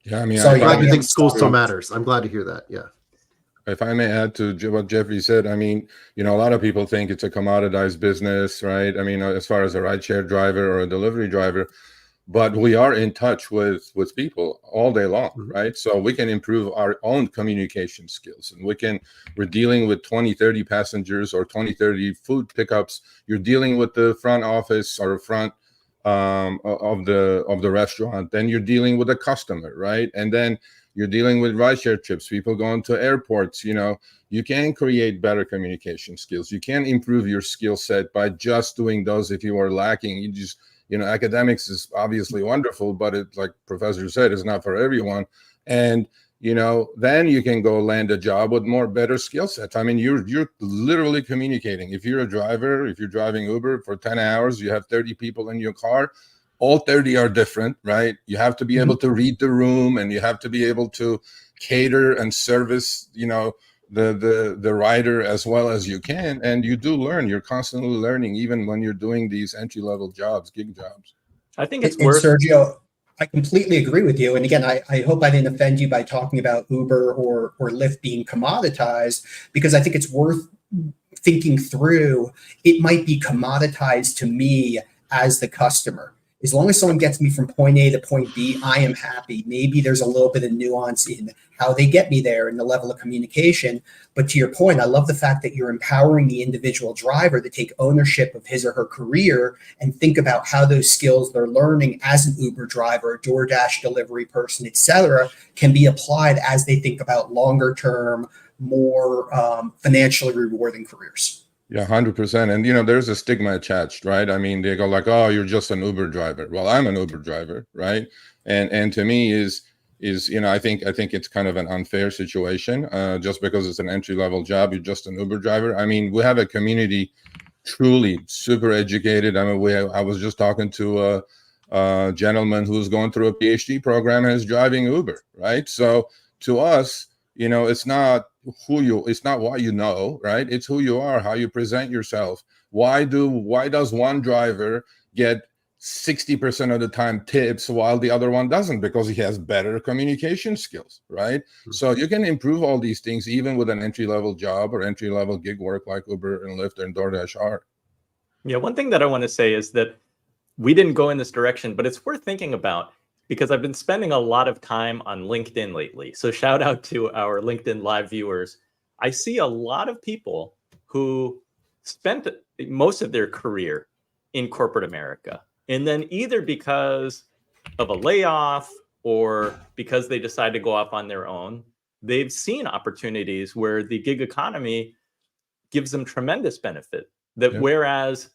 Yeah, I mean, I'm glad you think school still matters. I'm glad to hear that. Yeah. If I may add to what Jeffrey said, I mean, a lot of people think it's a commoditized business, right? I mean, as far as a rideshare driver or a delivery driver, but we are in touch with people all day long, right? So we can improve our own communication skills, and we're dealing with 20, 30 passengers or 20, 30 food pickups. You're dealing with the front office or front of the restaurant. Then you're dealing with a customer, right? And then you're dealing with rideshare trips, people going to airports. You can create better communication skills. You can improve your skill set by just doing those. If you are lacking, you just, academics is obviously wonderful, but it, like Professor said, is not for everyone. And, then you can go land a job with better skill sets. I mean, you're literally communicating. If you're a driver, if you're driving Uber for 10 hours, you have 30 people in your car. All 30 are different, right? You have to be able to read the room, and you have to be able to cater and service, the rider as well as you can. And you do learn. You're constantly learning, even when you're doing these entry-level jobs, gig jobs. I think it's worth. Sergio, I completely agree with you. And again, I hope I didn't offend you by talking about Uber or Lyft being commoditized, because I think it's worth thinking through. It might be commoditized to me as the customer. As long as someone gets me from point A to point B, I am happy. Maybe there's a little bit of nuance in how they get me there and the level of communication. But to your point, I love the fact that you're empowering the individual driver to take ownership of his or her career and think about how those skills they're learning as an Uber driver, DoorDash delivery person, et cetera, can be applied as they think about longer term, more financially rewarding careers. Yeah, 100%. And, there's a stigma attached, right? I mean, they go like, oh, you're just an Uber driver. Well, I'm an Uber driver, right? And to me is, is, I think it's kind of an unfair situation. Just because it's an entry-level job, you're just an Uber driver. I mean, we have a community truly super educated. I mean, I was just talking to a gentleman who's going through a PhD program and is driving Uber, right? So to us, it's not it's not what you know, right? It's who you are, how you present yourself. Why does one driver get 60% of the time tips while the other one doesn't? Because he has better communication skills, right? So you can improve all these things even with an entry-level job or entry-level gig work like Uber and Lyft and DoorDash are. Yeah, one thing that I want to say is that we didn't go in this direction, but it's worth thinking about because I've been spending a lot of time on LinkedIn lately. So shout out to our LinkedIn Live viewers. I see a lot of people who spent most of their career in corporate America. And then either because of a layoff or because they decide to go off on their own, they've seen opportunities where the gig economy gives them tremendous benefit. Whereas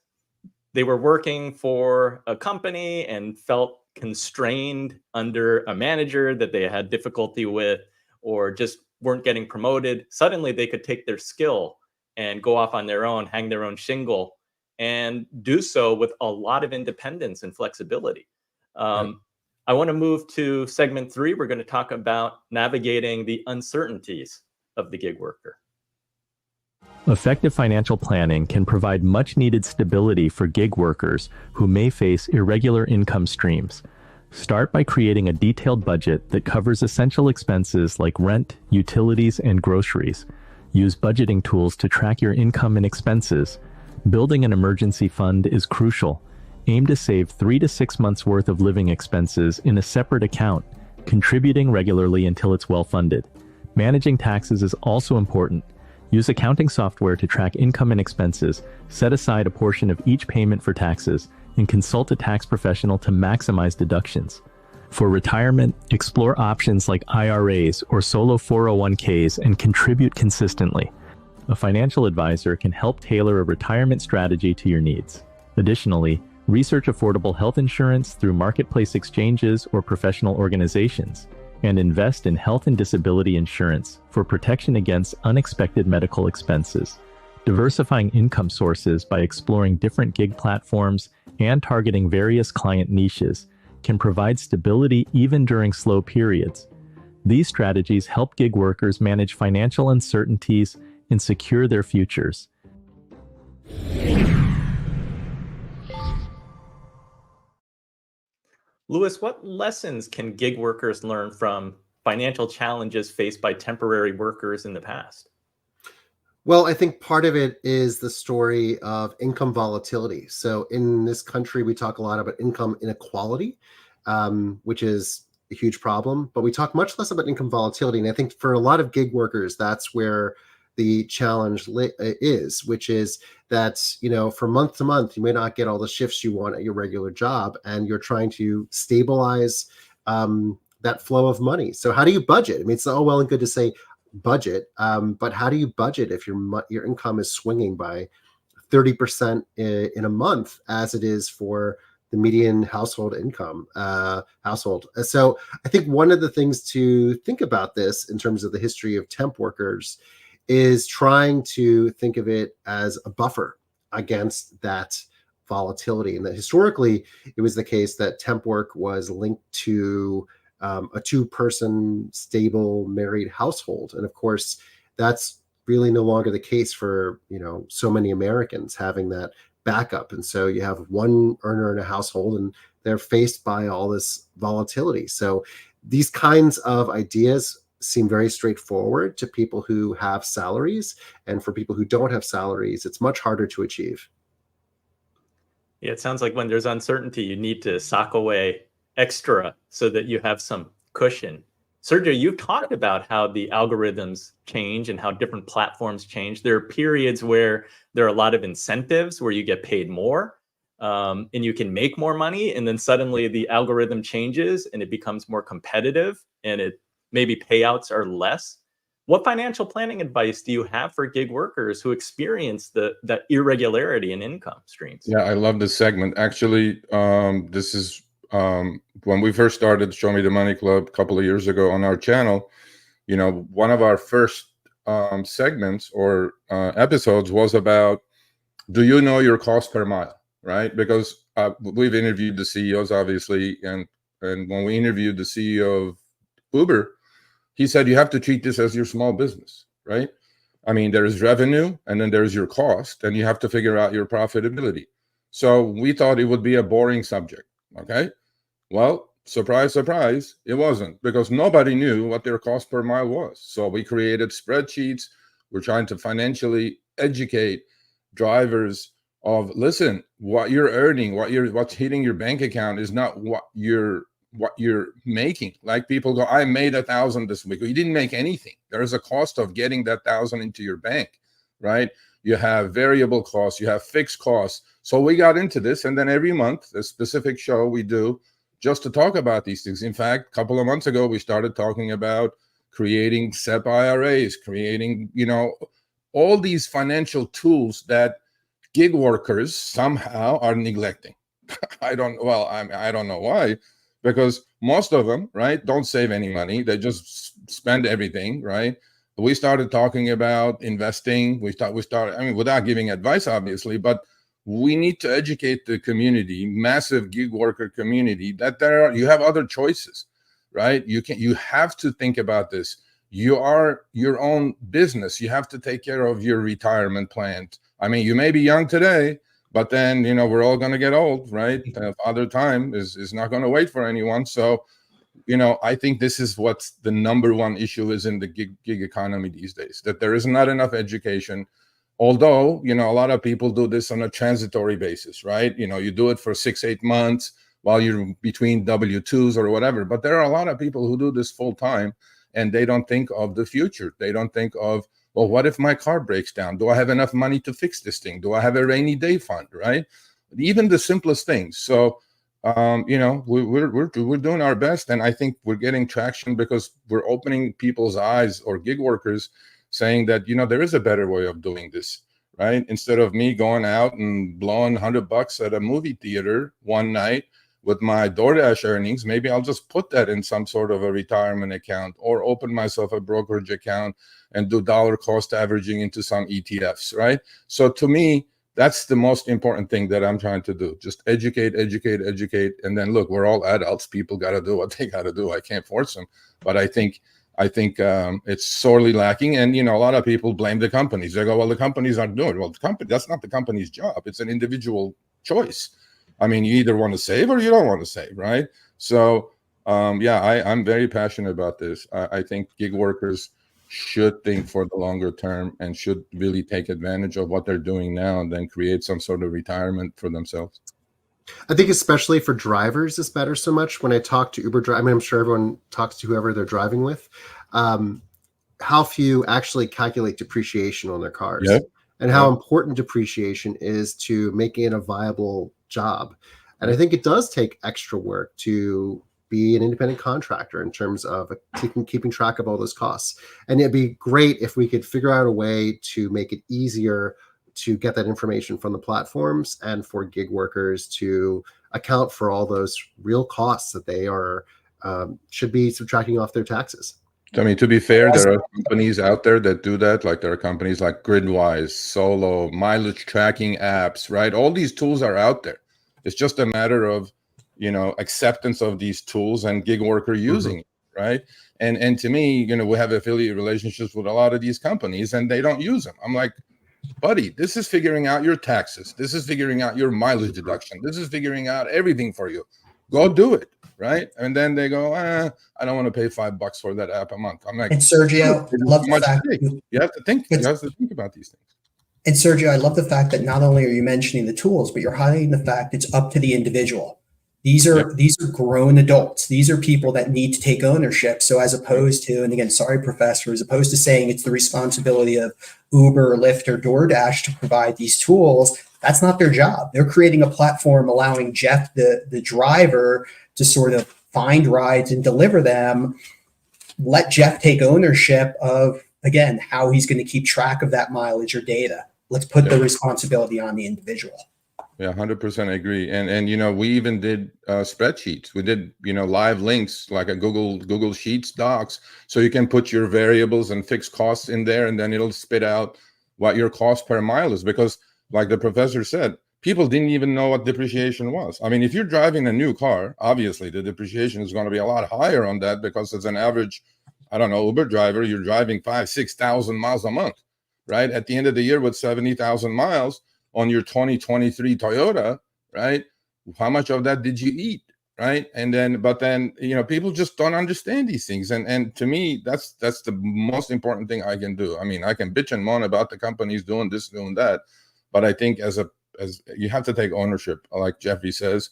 they were working for a company and felt constrained under a manager that they had difficulty with, or just weren't getting promoted, suddenly they could take their skill and go off on their own, hang their own shingle, and do so with a lot of independence and flexibility. I want to move to segment 3. We're going to talk about navigating the uncertainties of the gig worker. Effective financial planning can provide much needed stability for gig workers who may face irregular income streams. Start by creating a detailed budget that covers essential expenses like rent, utilities, and groceries. Use budgeting tools to track your income and expenses. Building an emergency fund is crucial. Aim to save 3 to 6 months worth of living expenses in a separate account, contributing regularly until it's well funded. Managing taxes is also important. Use accounting software to track income and expenses, set aside a portion of each payment for taxes, and consult a tax professional to maximize deductions. For retirement, explore options like IRAs or solo 401ks and contribute consistently. A financial advisor can help tailor a retirement strategy to your needs. Additionally, research affordable health insurance through marketplace exchanges or professional organizations, and invest in health and disability insurance for protection against unexpected medical expenses. Diversifying income sources by exploring different gig platforms and targeting various client niches can provide stability even during slow periods. These strategies help gig workers manage financial uncertainties and secure their futures. Louis, what lessons can gig workers learn from financial challenges faced by temporary workers in the past? Well, I think part of it is the story of income volatility. So in this country, we talk a lot about income inequality, which is a huge problem, but we talk much less about income volatility. And I think for a lot of gig workers, that's where the challenge is, which is that, from month to month, you may not get all the shifts you want at your regular job, and you're trying to stabilize that flow of money. So how do you budget? I mean, it's all well and good to say budget, but how do you budget if your income is swinging by 30% in a month, as it is for the median household income household? So I think one of the things to think about this in terms of the history of temp workers is trying to think of it as a buffer against that volatility. And that historically, it was the case that temp work was linked to a 2-person stable married household. And of course, that's really no longer the case for, so many Americans having that backup. And so you have one earner in a household and they're faced by all this volatility. So these kinds of ideas seem very straightforward to people who have salaries, and for people who don't have salaries, it's much harder to achieve. Yeah, it sounds like when there's uncertainty, you need to sock away extra so that you have some cushion. Sergio, you've talked about how the algorithms change and how different platforms change. There are periods where there are a lot of incentives where you get paid more and you can make more money, and then suddenly the algorithm changes and it becomes more competitive, and maybe payouts are less. What financial planning advice do you have for gig workers who experience that irregularity in income streams? Yeah, I love this segment. Actually, this is when we first started Show Me the Money Club a couple of years ago on our channel, one of our first segments or episodes was about, do you know your cost per mile, right? Because we've interviewed the CEOs, obviously, and when we interviewed the CEO of Uber, he said you have to treat this as your small business, right? I mean, there is revenue, and then there's your cost, and you have to figure out your profitability. So we thought it would be a boring subject, okay? Well, surprise, surprise, it wasn't, because nobody knew what their cost per mile was. So we created spreadsheets. We're trying to financially educate drivers of, listen, what you're earning, what's hitting your bank account is not what you're making. Like, people go, I made 1,000 this week. You didn't make anything. There is a cost of getting that 1,000 into your bank, right? You have variable costs, you have fixed costs. So we got into this, and then every month, a specific show we do just to talk about these things. In fact, a couple of months ago, we started talking about creating SEP IRAs, creating, all these financial tools that gig workers somehow are neglecting. I don't know why, because most of them, right, don't save any money. They just spend everything, right? We started talking about investing. We started, without giving advice, obviously, but we need to educate the community, massive gig worker community, that you have other choices, right? You have to think about this. You are your own business. You have to take care of your retirement plan. I mean, you may be young today, but then, we're all going to get old, right? Father time is not going to wait for anyone. So, I think this is what's the number one issue is in the gig economy these days, that there is not enough education. Although, a lot of people do this on a transitory basis, right? You do it for 6-8 months while you're between W-2s or whatever. But there are a lot of people who do this full time, and they don't think of the future. They don't think of, well, what if my car breaks down? Do I have enough money to fix this thing? Do I have a rainy day fund, right? Even the simplest things. So, we're doing our best, and I think we're getting traction because we're opening people's eyes, or gig workers, saying that, there is a better way of doing this, right? Instead of me going out and blowing $100 at a movie theater one night with my DoorDash earnings, maybe I'll just put that in some sort of a retirement account, or open myself a brokerage account and do dollar cost averaging into some ETFs, right? So to me, that's the most important thing that I'm trying to do. Just educate. And then look, we're all adults. People got to do what they got to do. I can't force them. But I think it's sorely lacking. And, a lot of people blame the companies. They go, well, the companies aren't doing it. Well, that's not the company's job. It's an individual choice. I mean, you either want to save or you don't want to save, right? So, I'm very passionate about this. I think gig workers should think for the longer term and should really take advantage of what they're doing now, and then create some sort of retirement for themselves. I think especially for drivers, this matters so much. When I talk to Uber drivers, I'm sure everyone talks to whoever they're driving with, how few actually calculate depreciation on their cars, and how important depreciation is to making it a viable job. And I think it does take extra work to be an independent contractor in terms of keeping track of all those costs. And it'd be great if we could figure out a way to make it easier to get that information from the platforms, and for gig workers to account for all those real costs that they are should be subtracting off their taxes. I mean, to be fair, there are companies out there that do that. Like, there are companies like Gridwise, Solo, mileage tracking apps, right? All these tools are out there. It's just a matter of, acceptance of these tools and gig worker using it, right? And to me, we have affiliate relationships with a lot of these companies, and they don't use them. I'm like, buddy, this is figuring out your taxes. This is figuring out your mileage deduction. This is figuring out everything for you. Go do it, right? And then they go, I don't want to pay $5 for that app a month. I'm like, and Sergio, I love the fact you have to think. You have to think about these things. And Sergio, I love the fact that not only are you mentioning the tools, but you're highlighting the fact it's up to the individual. These are grown adults. These are people that need to take ownership. So as opposed to, and again, sorry, Professor, as opposed to saying it's the responsibility of Uber, Lyft, or DoorDash to provide these tools, that's not their job. They're creating a platform allowing Jeff, the driver, to sort of find rides and deliver them. Let Jeff take ownership of, again, how he's going to keep track of that mileage or data. Let's put the responsibility on the individual. Yeah, 100% agree. And we even did spreadsheets. We did live links like a Google Sheets docs, so you can put your variables and fixed costs in there, and then it'll spit out what your cost per mile is. Because like the professor said, people didn't even know what depreciation was. I mean, if you're driving a new car, obviously the depreciation is going to be a lot higher on that, because as an average, I don't know, Uber driver, you're driving 5,000-6,000 miles a month, right? At the end of the year with 70,000 miles on your 2023 Toyota, right? How much of that did you eat, right? But then people just don't understand these things, and to me, that's the most important thing I can do. I mean, I can bitch and moan about the companies doing this, doing that, but I think as you have to take ownership, like Jeffrey says,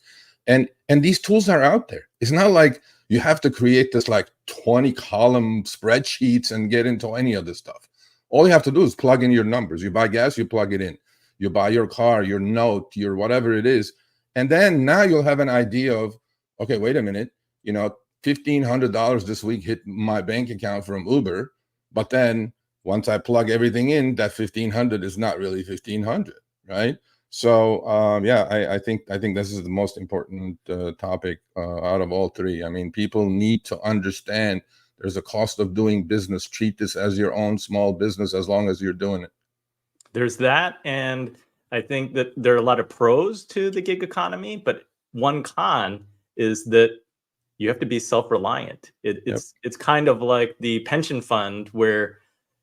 and these tools are out there. It's not like you have to create this like 20-column spreadsheets and get into any of this stuff. All you have to do is plug in your numbers. You buy gas, you plug it in. You buy your car, your note, your whatever it is. And then now you'll have an idea of, okay, wait a minute, $1,500 this week hit my bank account from Uber. But then once I plug everything in, that 1,500 is not really 1,500, right? So I think this is the most important topic out of all three. I mean, people need to understand there's a cost of doing business. Treat this as your own small business as long as you're doing it. There's that, and I think that there are a lot of pros to the gig economy, but one con is that you have to be self-reliant. It's kind of like the pension fund where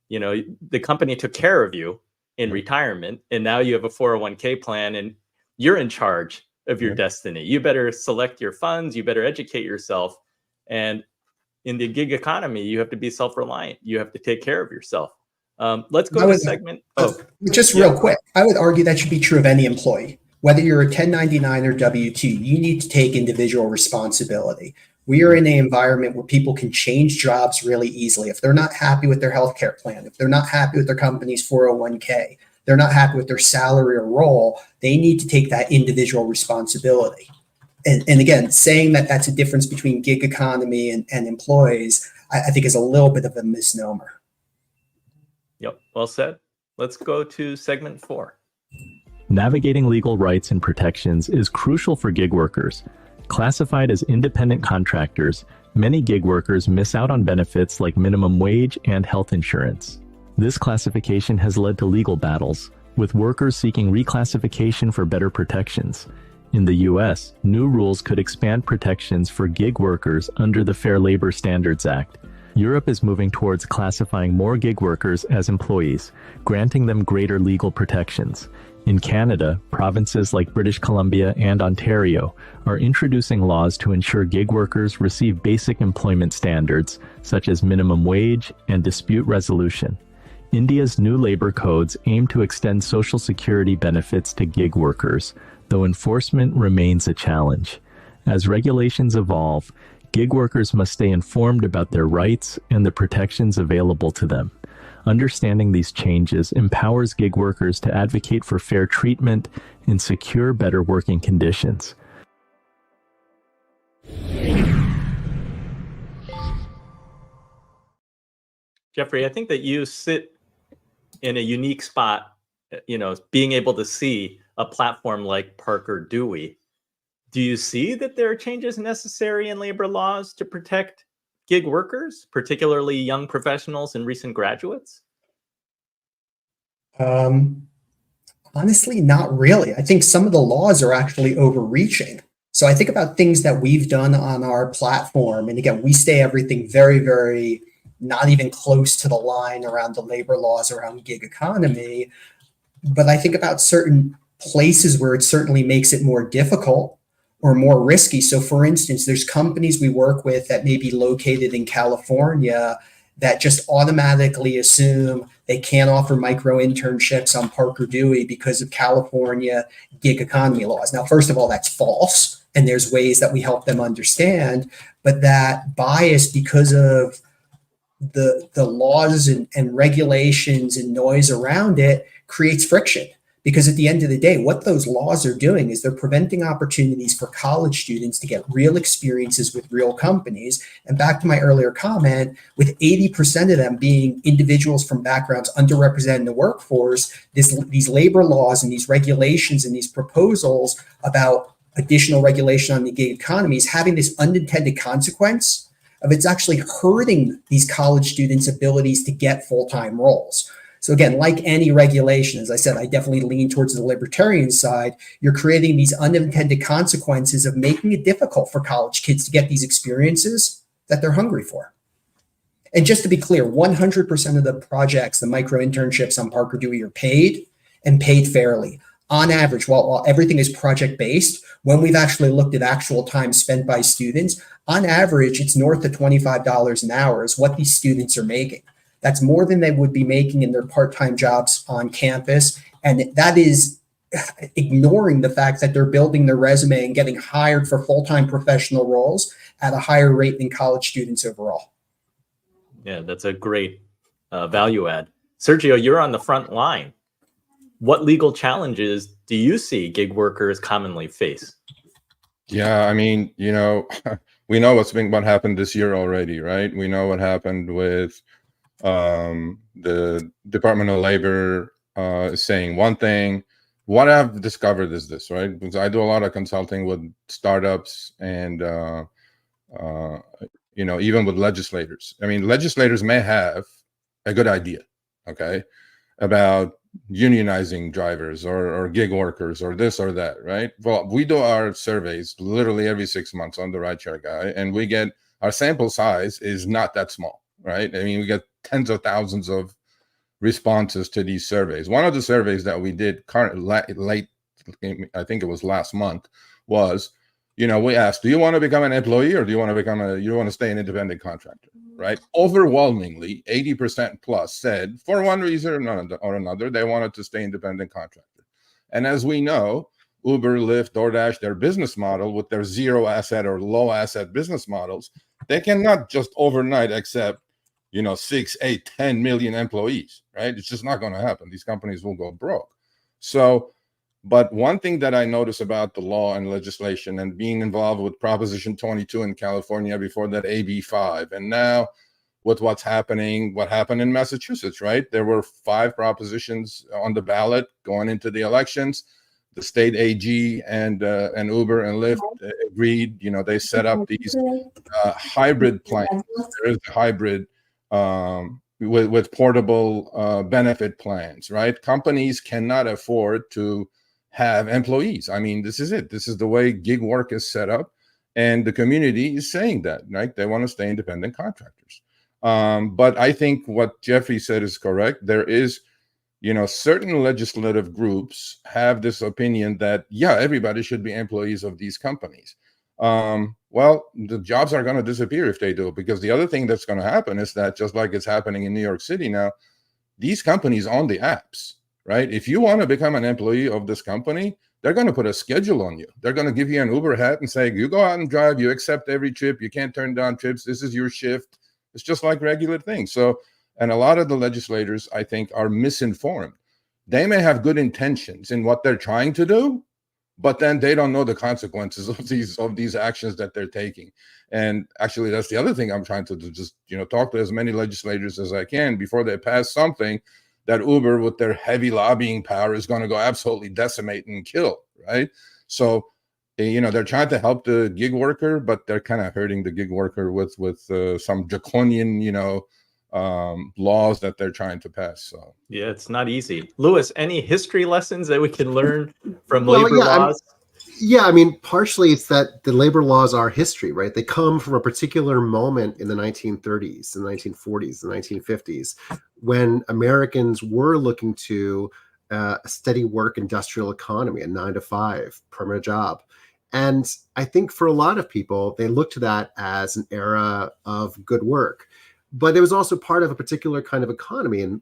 the company took care of you in retirement, and now you have a 401k plan, and you're in charge of your destiny. You better select your funds. You better educate yourself. And in the gig economy, you have to be self-reliant. You have to take care of yourself. Let's go to segment. Just real quick, I would argue that should be true of any employee. Whether you're a 1099 or W-2, you need to take individual responsibility. We are in an environment where people can change jobs really easily. If they're not happy with their healthcare plan, if they're not happy with their company's 401k, they're not happy with their salary or role, they need to take that individual responsibility. And again, saying that that's a difference between gig economy and employees, I think is a little bit of a misnomer. Yep, well said. Let's go to segment 4. Navigating legal rights and protections is crucial for gig workers. Classified as independent contractors, many gig workers miss out on benefits like minimum wage and health insurance. This classification has led to legal battles, with workers seeking reclassification for better protections. In the US, new rules could expand protections for gig workers under the Fair Labor Standards Act. Europe is moving towards classifying more gig workers as employees, granting them greater legal protections. In Canada, provinces like British Columbia and Ontario are introducing laws to ensure gig workers receive basic employment standards, such as minimum wage and dispute resolution. India's new labor codes aim to extend Social Security benefits to gig workers, though enforcement remains a challenge. As regulations evolve, gig workers must stay informed about their rights and the protections available to them. Understanding these changes empowers gig workers to advocate for fair treatment and secure better working conditions. Jeffrey, I think that you sit in a unique spot, being able to see a platform like Parker Dewey. Do you see that there are changes necessary in labor laws to protect gig workers, particularly young professionals and recent graduates? Honestly, not really. I think some of the laws are actually overreaching. So I think about things that we've done on our platform. And again, we stay everything very, very not even close to the line around the labor laws around gig economy. But I think about certain places where it certainly makes it more difficult or more risky. So for instance, there's companies we work with that may be located in California that just automatically assume they can't offer micro-internships on Parker Dewey because of California gig economy laws. Now, first of all, that's false. And there's ways that we help them understand, but that bias because of the laws and regulations and noise around it creates friction. Because at the end of the day, what those laws are doing is they're preventing opportunities for college students to get real experiences with real companies. And back to my earlier comment, with 80% of them being individuals from backgrounds underrepresented in the workforce, these labor laws and these regulations and these proposals about additional regulation on the gig economy is having this unintended consequence of it's actually hurting these college students' abilities to get full-time roles. So again, like any regulation, as I said, I definitely lean towards the libertarian side. You're creating these unintended consequences of making it difficult for college kids to get these experiences that they're hungry for. And just to be clear, 100% of the projects, the micro-internships on Parker Dewey are paid and paid fairly. On average, while everything is project-based, when we've actually looked at actual time spent by students, on average, it's north of $25 an hour is what these students are making. That's more than they would be making in their part-time jobs on campus. And that is ignoring the fact that they're building their resume and getting hired for full-time professional roles at a higher rate than college students overall. Yeah, that's a great value add. Sergio, you're on the front line. What legal challenges do you see gig workers commonly face? Yeah, I mean, we know what happened this year already, right? We know what happened with the Department of Labor saying one thing. What I've discovered is this, right? Because I do a lot of consulting with startups and even with legislators. I mean, legislators may have a good idea, okay, about unionizing drivers or gig workers or this or that, right? Well, we do our surveys literally every 6 months on the Rideshare guy, and we get our sample size is not that small, right? I mean, we get tens of thousands of responses to these surveys. One of the surveys that we did late, I think it was last month, was, we asked, do you want to become an employee or do you want to stay an independent contractor, right? Overwhelmingly, 80% plus said for one reason or another, they wanted to stay independent contractor. And as we know, Uber, Lyft, DoorDash, their business model with their zero asset or low asset business models, they cannot just overnight accept 6, 8, 10 million employees, right? It's just not going to happen. These companies will go broke. So, but one thing that I notice about the law and legislation and being involved with Proposition 22 in California, before that AB 5, and now with what happened in Massachusetts, right? There were 5 propositions on the ballot going into the elections. The state AG and Uber and Lyft agreed, they set up these hybrid plans. There is a hybrid with portable benefit plans, right? Companies cannot afford to have employees. I mean, this is it. This is the way gig work is set up. And the community is saying that, right? They want to stay independent contractors. But I think what Jeffrey said is correct. There is, certain legislative groups have this opinion that, yeah, everybody should be employees of these companies. Well, the jobs are going to disappear if they do, because the other thing that's going to happen is that, just like it's happening in New York City now, these companies own the apps, right? If you want to become an employee of this company, they're going to put a schedule on you. They're going to give you an Uber hat and say, you go out and drive, you accept every trip, you can't turn down trips, this is your shift. It's just like regular things. So, and a lot of the legislators, I think, are misinformed. They may have good intentions in what they're trying to do, but then they don't know the consequences of these actions that they're taking. And actually, that's the other thing I'm trying to do, just talk to as many legislators as I can before they pass something that Uber, with their heavy lobbying power, is going to go absolutely decimate and kill, right? So, they're trying to help the gig worker, but they're kind of hurting the gig worker with some draconian, laws that they're trying to pass. So yeah, it's not easy. Louis, any history lessons that we can learn from labor laws? I mean, partially it's that the labor laws are history, right? They come from a particular moment in the 1930s, the 1940s, the 1950s, when Americans were looking to a steady work industrial economy, a 9-to-5 permanent job. And I think for a lot of people, they look to that as an era of good work. But it was also part of a particular kind of economy. And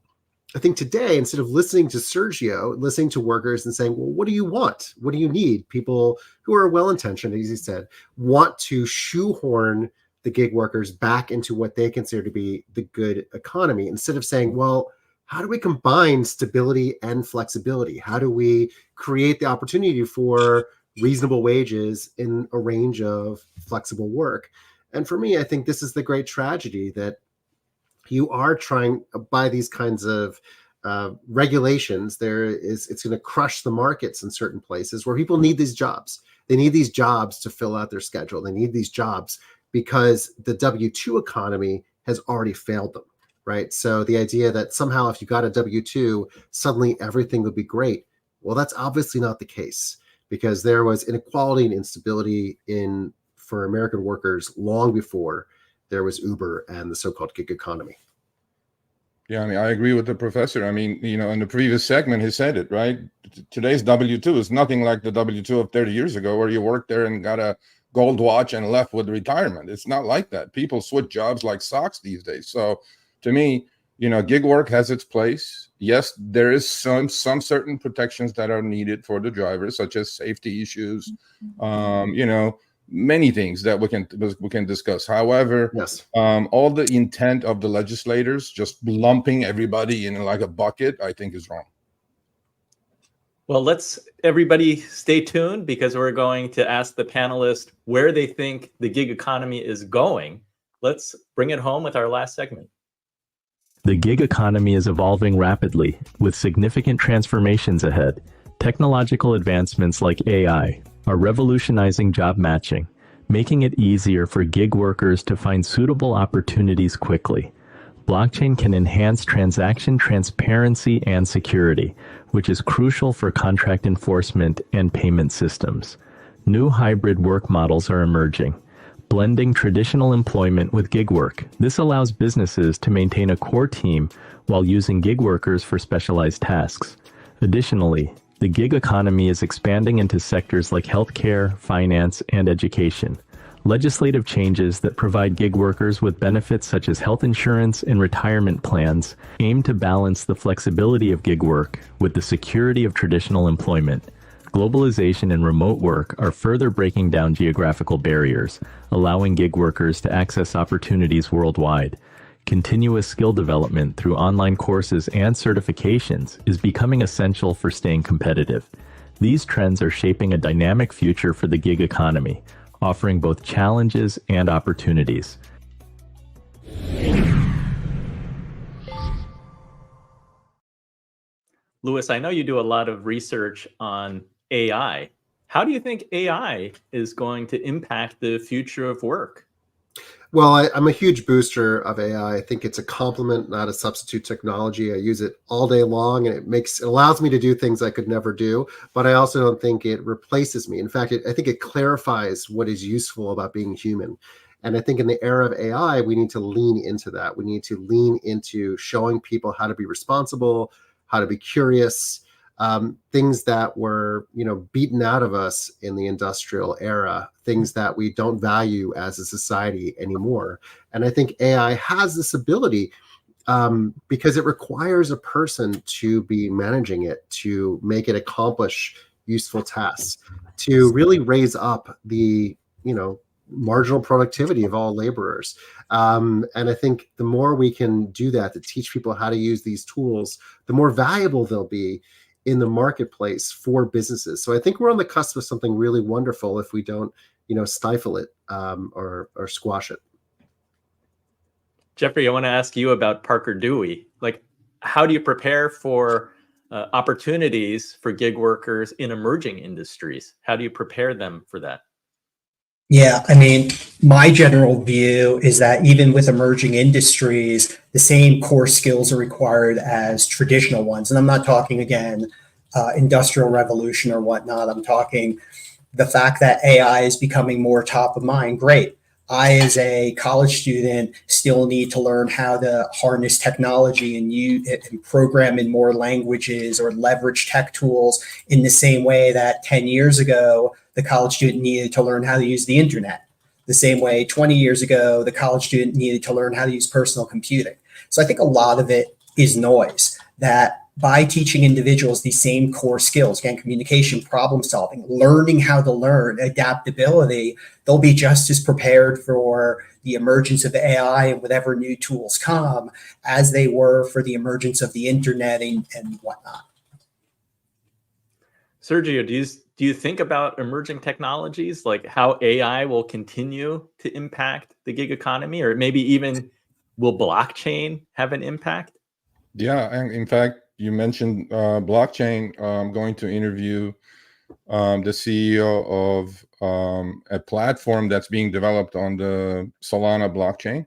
I think today, instead of listening to Sergio, listening to workers and saying, well, what do you want? What do you need? People who are well-intentioned, as he said, want to shoehorn the gig workers back into what they consider to be the good economy, instead of saying, well, how do we combine stability and flexibility? How do we create the opportunity for reasonable wages in a range of flexible work? And for me, I think this is the great tragedy, that you are trying by these kinds of regulations. It's going to crush the markets in certain places where people need these jobs. They need these jobs to fill out their schedule. They need these jobs because the W-2 economy has already failed them, right? So the idea that somehow if you got a W-2, suddenly everything would be great. Well, that's obviously not the case, because there was inequality and instability for American workers long before there was Uber and the so-called gig economy. Yeah, I mean, I agree with the professor. I mean, in the previous segment, he said it, right? Today's W-2 is nothing like the W-2 of 30 years ago, where you worked there and got a gold watch and left with retirement. It's not like that. People switch jobs like socks these days. So to me, gig work has its place. Yes, there is some certain protections that are needed for the drivers, such as safety issues, many things that we can discuss. However, yes, all the intent of the legislators just lumping everybody in like a bucket, I think, is wrong. Well, let's everybody stay tuned, because we're going to ask the panelists where they think the gig economy is going. Let's bring it home with our last segment. The gig economy is evolving rapidly, with significant transformations ahead. Technological advancements like AI are revolutionizing job matching, making it easier for gig workers to find suitable opportunities quickly. Blockchain can enhance transaction transparency and security, which is crucial for contract enforcement and payment systems. New hybrid work models are emerging, blending traditional employment with gig work. This allows businesses to maintain a core team while using gig workers for specialized tasks. Additionally, the gig economy is expanding into sectors like healthcare, finance, and education. Legislative changes that provide gig workers with benefits such as health insurance and retirement plans aim to balance the flexibility of gig work with the security of traditional employment. Globalization and remote work are further breaking down geographical barriers, allowing gig workers to access opportunities worldwide. Continuous skill development through online courses and certifications is becoming essential for staying competitive. These trends are shaping a dynamic future for the gig economy, offering both challenges and opportunities. Louis, I know you do a lot of research on AI. How do you think AI is going to impact the future of work? Well, I'm a huge booster of AI. I think it's a complement, not a substitute technology. I use it all day long, and it allows me to do things I could never do, but I also don't think it replaces me. In fact, I think it clarifies what is useful about being human. And I think in the era of AI, we need to lean into that. We need to lean into showing people how to be responsible, how to be curious, things that were, beaten out of us in the industrial era, things that we don't value as a society anymore. And I think AI has this ability, because it requires a person to be managing it, to make it accomplish useful tasks, to really raise up the, marginal productivity of all laborers. And I think the more we can do that, to teach people how to use these tools, the more valuable they'll be in the marketplace for businesses. So I think we're on the cusp of something really wonderful if we don't, stifle it or squash it. Jeffrey, I want to ask you about Parker Dewey. Like, how do you prepare for opportunities for gig workers in emerging industries? How do you prepare them for that? Yeah, I mean, my general view is that even with emerging industries, the same core skills are required as traditional ones. And I'm not talking, again, industrial revolution or whatnot. I'm talking the fact that AI is becoming more top of mind. Great. I, as a college student, still need to learn how to harness technology and program in more languages or leverage tech tools in the same way that 10 years ago, the college student needed to learn how to use the internet. The same way 20 years ago, the college student needed to learn how to use personal computing. So I think a lot of it is noise, that by teaching individuals these same core skills, again, communication, problem solving, learning how to learn, adaptability, they'll be just as prepared for the emergence of AI and whatever new tools come as they were for the emergence of the internet and whatnot. Sergio, do you think about emerging technologies, like how AI will continue to impact the gig economy, or maybe even will blockchain have an impact? Yeah, and in fact, you mentioned blockchain. I'm going to interview the CEO of a platform that's being developed on the Solana blockchain.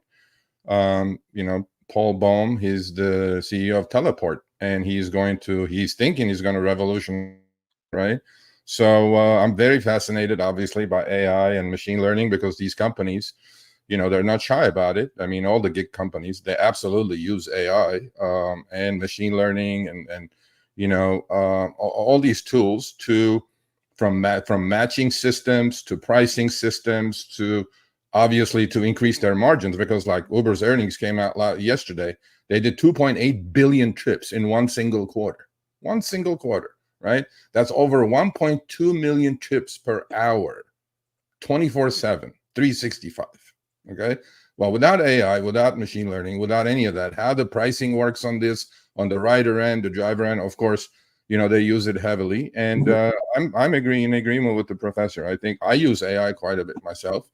Paul Bohm, he's the CEO of Teleport, and he's thinking he's going to revolutionize, right? So I'm very fascinated, obviously, by AI and machine learning, because these companies, they're not shy about it. I mean, all the gig companies, they absolutely use AI and machine learning and all these tools from matching systems to pricing systems to obviously to increase their margins, because like Uber's earnings came out yesterday. They did 2.8 billion trips in one single quarter, right? That's over 1.2 million trips per hour, 24/7, 365. Okay. Well, without AI, without machine learning, without any of that, how the pricing works on this, on the rider end, the driver end, of course, they use it heavily. And I'm in agreement with the professor. I think I use AI quite a bit myself.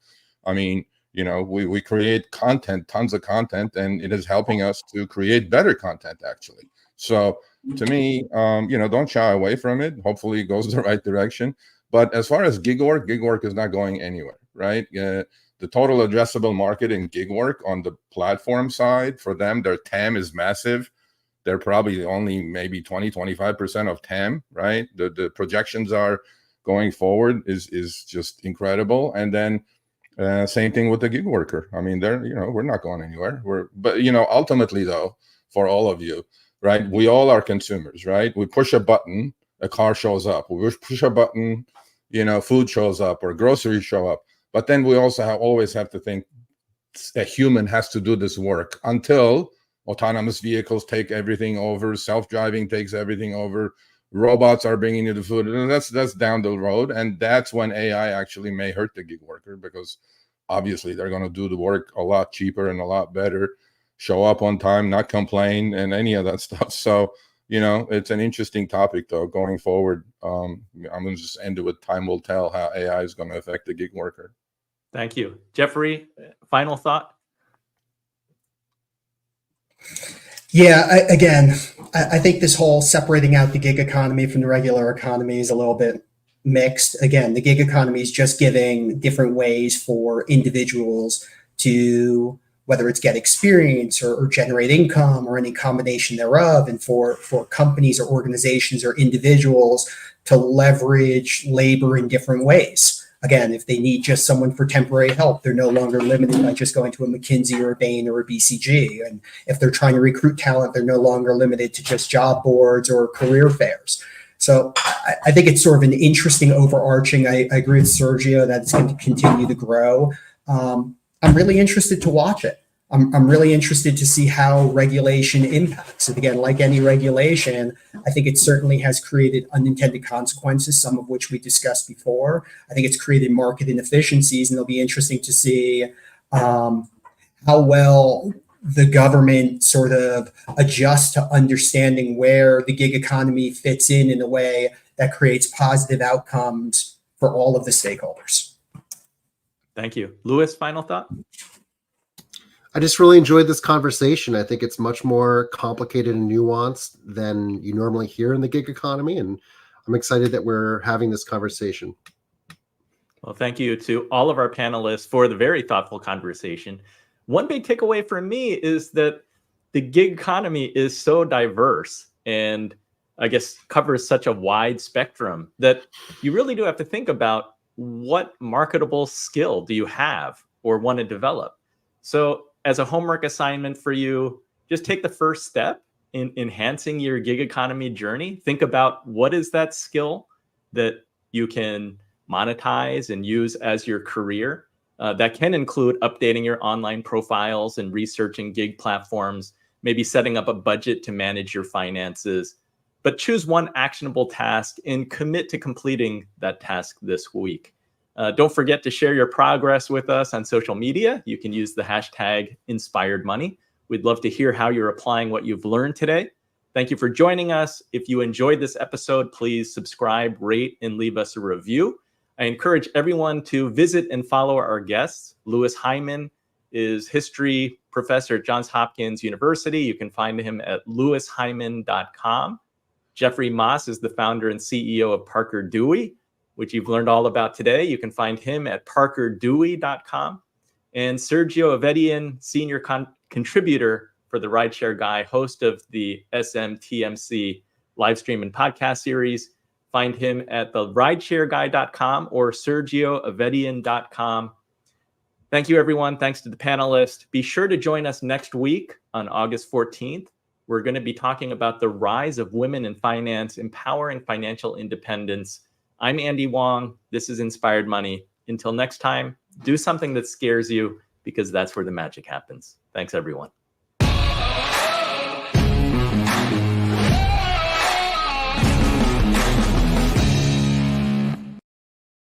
I mean, we create content, tons of content, and it is helping us to create better content, actually. So to me, don't shy away from it. Hopefully it goes the right direction. But as far as gig work is not going anywhere, right? The total addressable market in gig work on the platform side, for them, their TAM is massive. They're probably only maybe 20-25% of TAM, right? The projections are going forward is just incredible. And then same thing with the gig worker. I mean, we're not going anywhere. But ultimately though, for all of you, right? We all are consumers, right? We push a button, a car shows up. We push a button, food shows up or groceries show up. But then we also always have to think a human has to do this work until autonomous vehicles take everything over, self-driving takes everything over, robots are bringing you the food. And that's down the road. And that's when AI actually may hurt the gig worker, because obviously they're going to do the work a lot cheaper and a lot better, show up on time, not complain, and any of that stuff. So, it's an interesting topic, though, going forward. I'm going to just end it with time will tell how AI is going to affect the gig worker. Thank you. Jeffrey, final thought? Yeah, I think this whole separating out the gig economy from the regular economy is a little bit mixed. Again, the gig economy is just giving different ways for individuals to, whether it's get experience or generate income or any combination thereof, and for companies or organizations or individuals to leverage labor in different ways. Again, if they need just someone for temporary help, they're no longer limited by just going to a McKinsey or a Bain or a BCG. And if they're trying to recruit talent, they're no longer limited to just job boards or career fairs. So I think it's sort of an interesting overarching. I agree with Sergio that it's going to continue to grow. I'm really interested to watch it. I'm really interested to see how regulation impacts it. Again, like any regulation, I think it certainly has created unintended consequences, some of which we discussed before. I think it's created market inefficiencies, and it'll be interesting to see how well the government sort of adjusts to understanding where the gig economy fits in a way that creates positive outcomes for all of the stakeholders. Thank you. Louis, final thought? I just really enjoyed this conversation. I think it's much more complicated and nuanced than you normally hear in the gig economy. And I'm excited that we're having this conversation. Well, thank you to all of our panelists for the very thoughtful conversation. One big takeaway for me is that the gig economy is so diverse and I guess covers such a wide spectrum that you really do have to think about what marketable skill do you have or want to develop. So as a homework assignment for you, just take the first step in enhancing your gig economy journey. Think about what is that skill that you can monetize and use as your career. That can include updating your online profiles and researching gig platforms, maybe setting up a budget to manage your finances. But choose one actionable task and commit to completing that task this week. Don't forget to share your progress with us on social media. You can use the hashtag #InspiredMoney. We'd love to hear how you're applying what you've learned today. Thank you for joining us. If you enjoyed this episode, please subscribe, rate, and leave us a review. I encourage everyone to visit and follow our guests. Louis Hyman is history professor at Johns Hopkins University. You can find him at louishyman.com. Jeffrey Moss is the founder and CEO of Parker Dewey, which you've learned all about today. You can find him at parkerdewey.com. And Sergio Avedian, senior contributor for the Rideshare Guy, host of the SMTMC live stream and podcast series. Find him at the rideshareguy.com or sergioavedian.com. Thank you, everyone. Thanks to the panelists. Be sure to join us next week on August 14th. We're going to be talking about the rise of women in finance, empowering financial independence. I'm Andy Wong. This is Inspired Money. Until next time, do something that scares you, because that's where the magic happens. Thanks, everyone.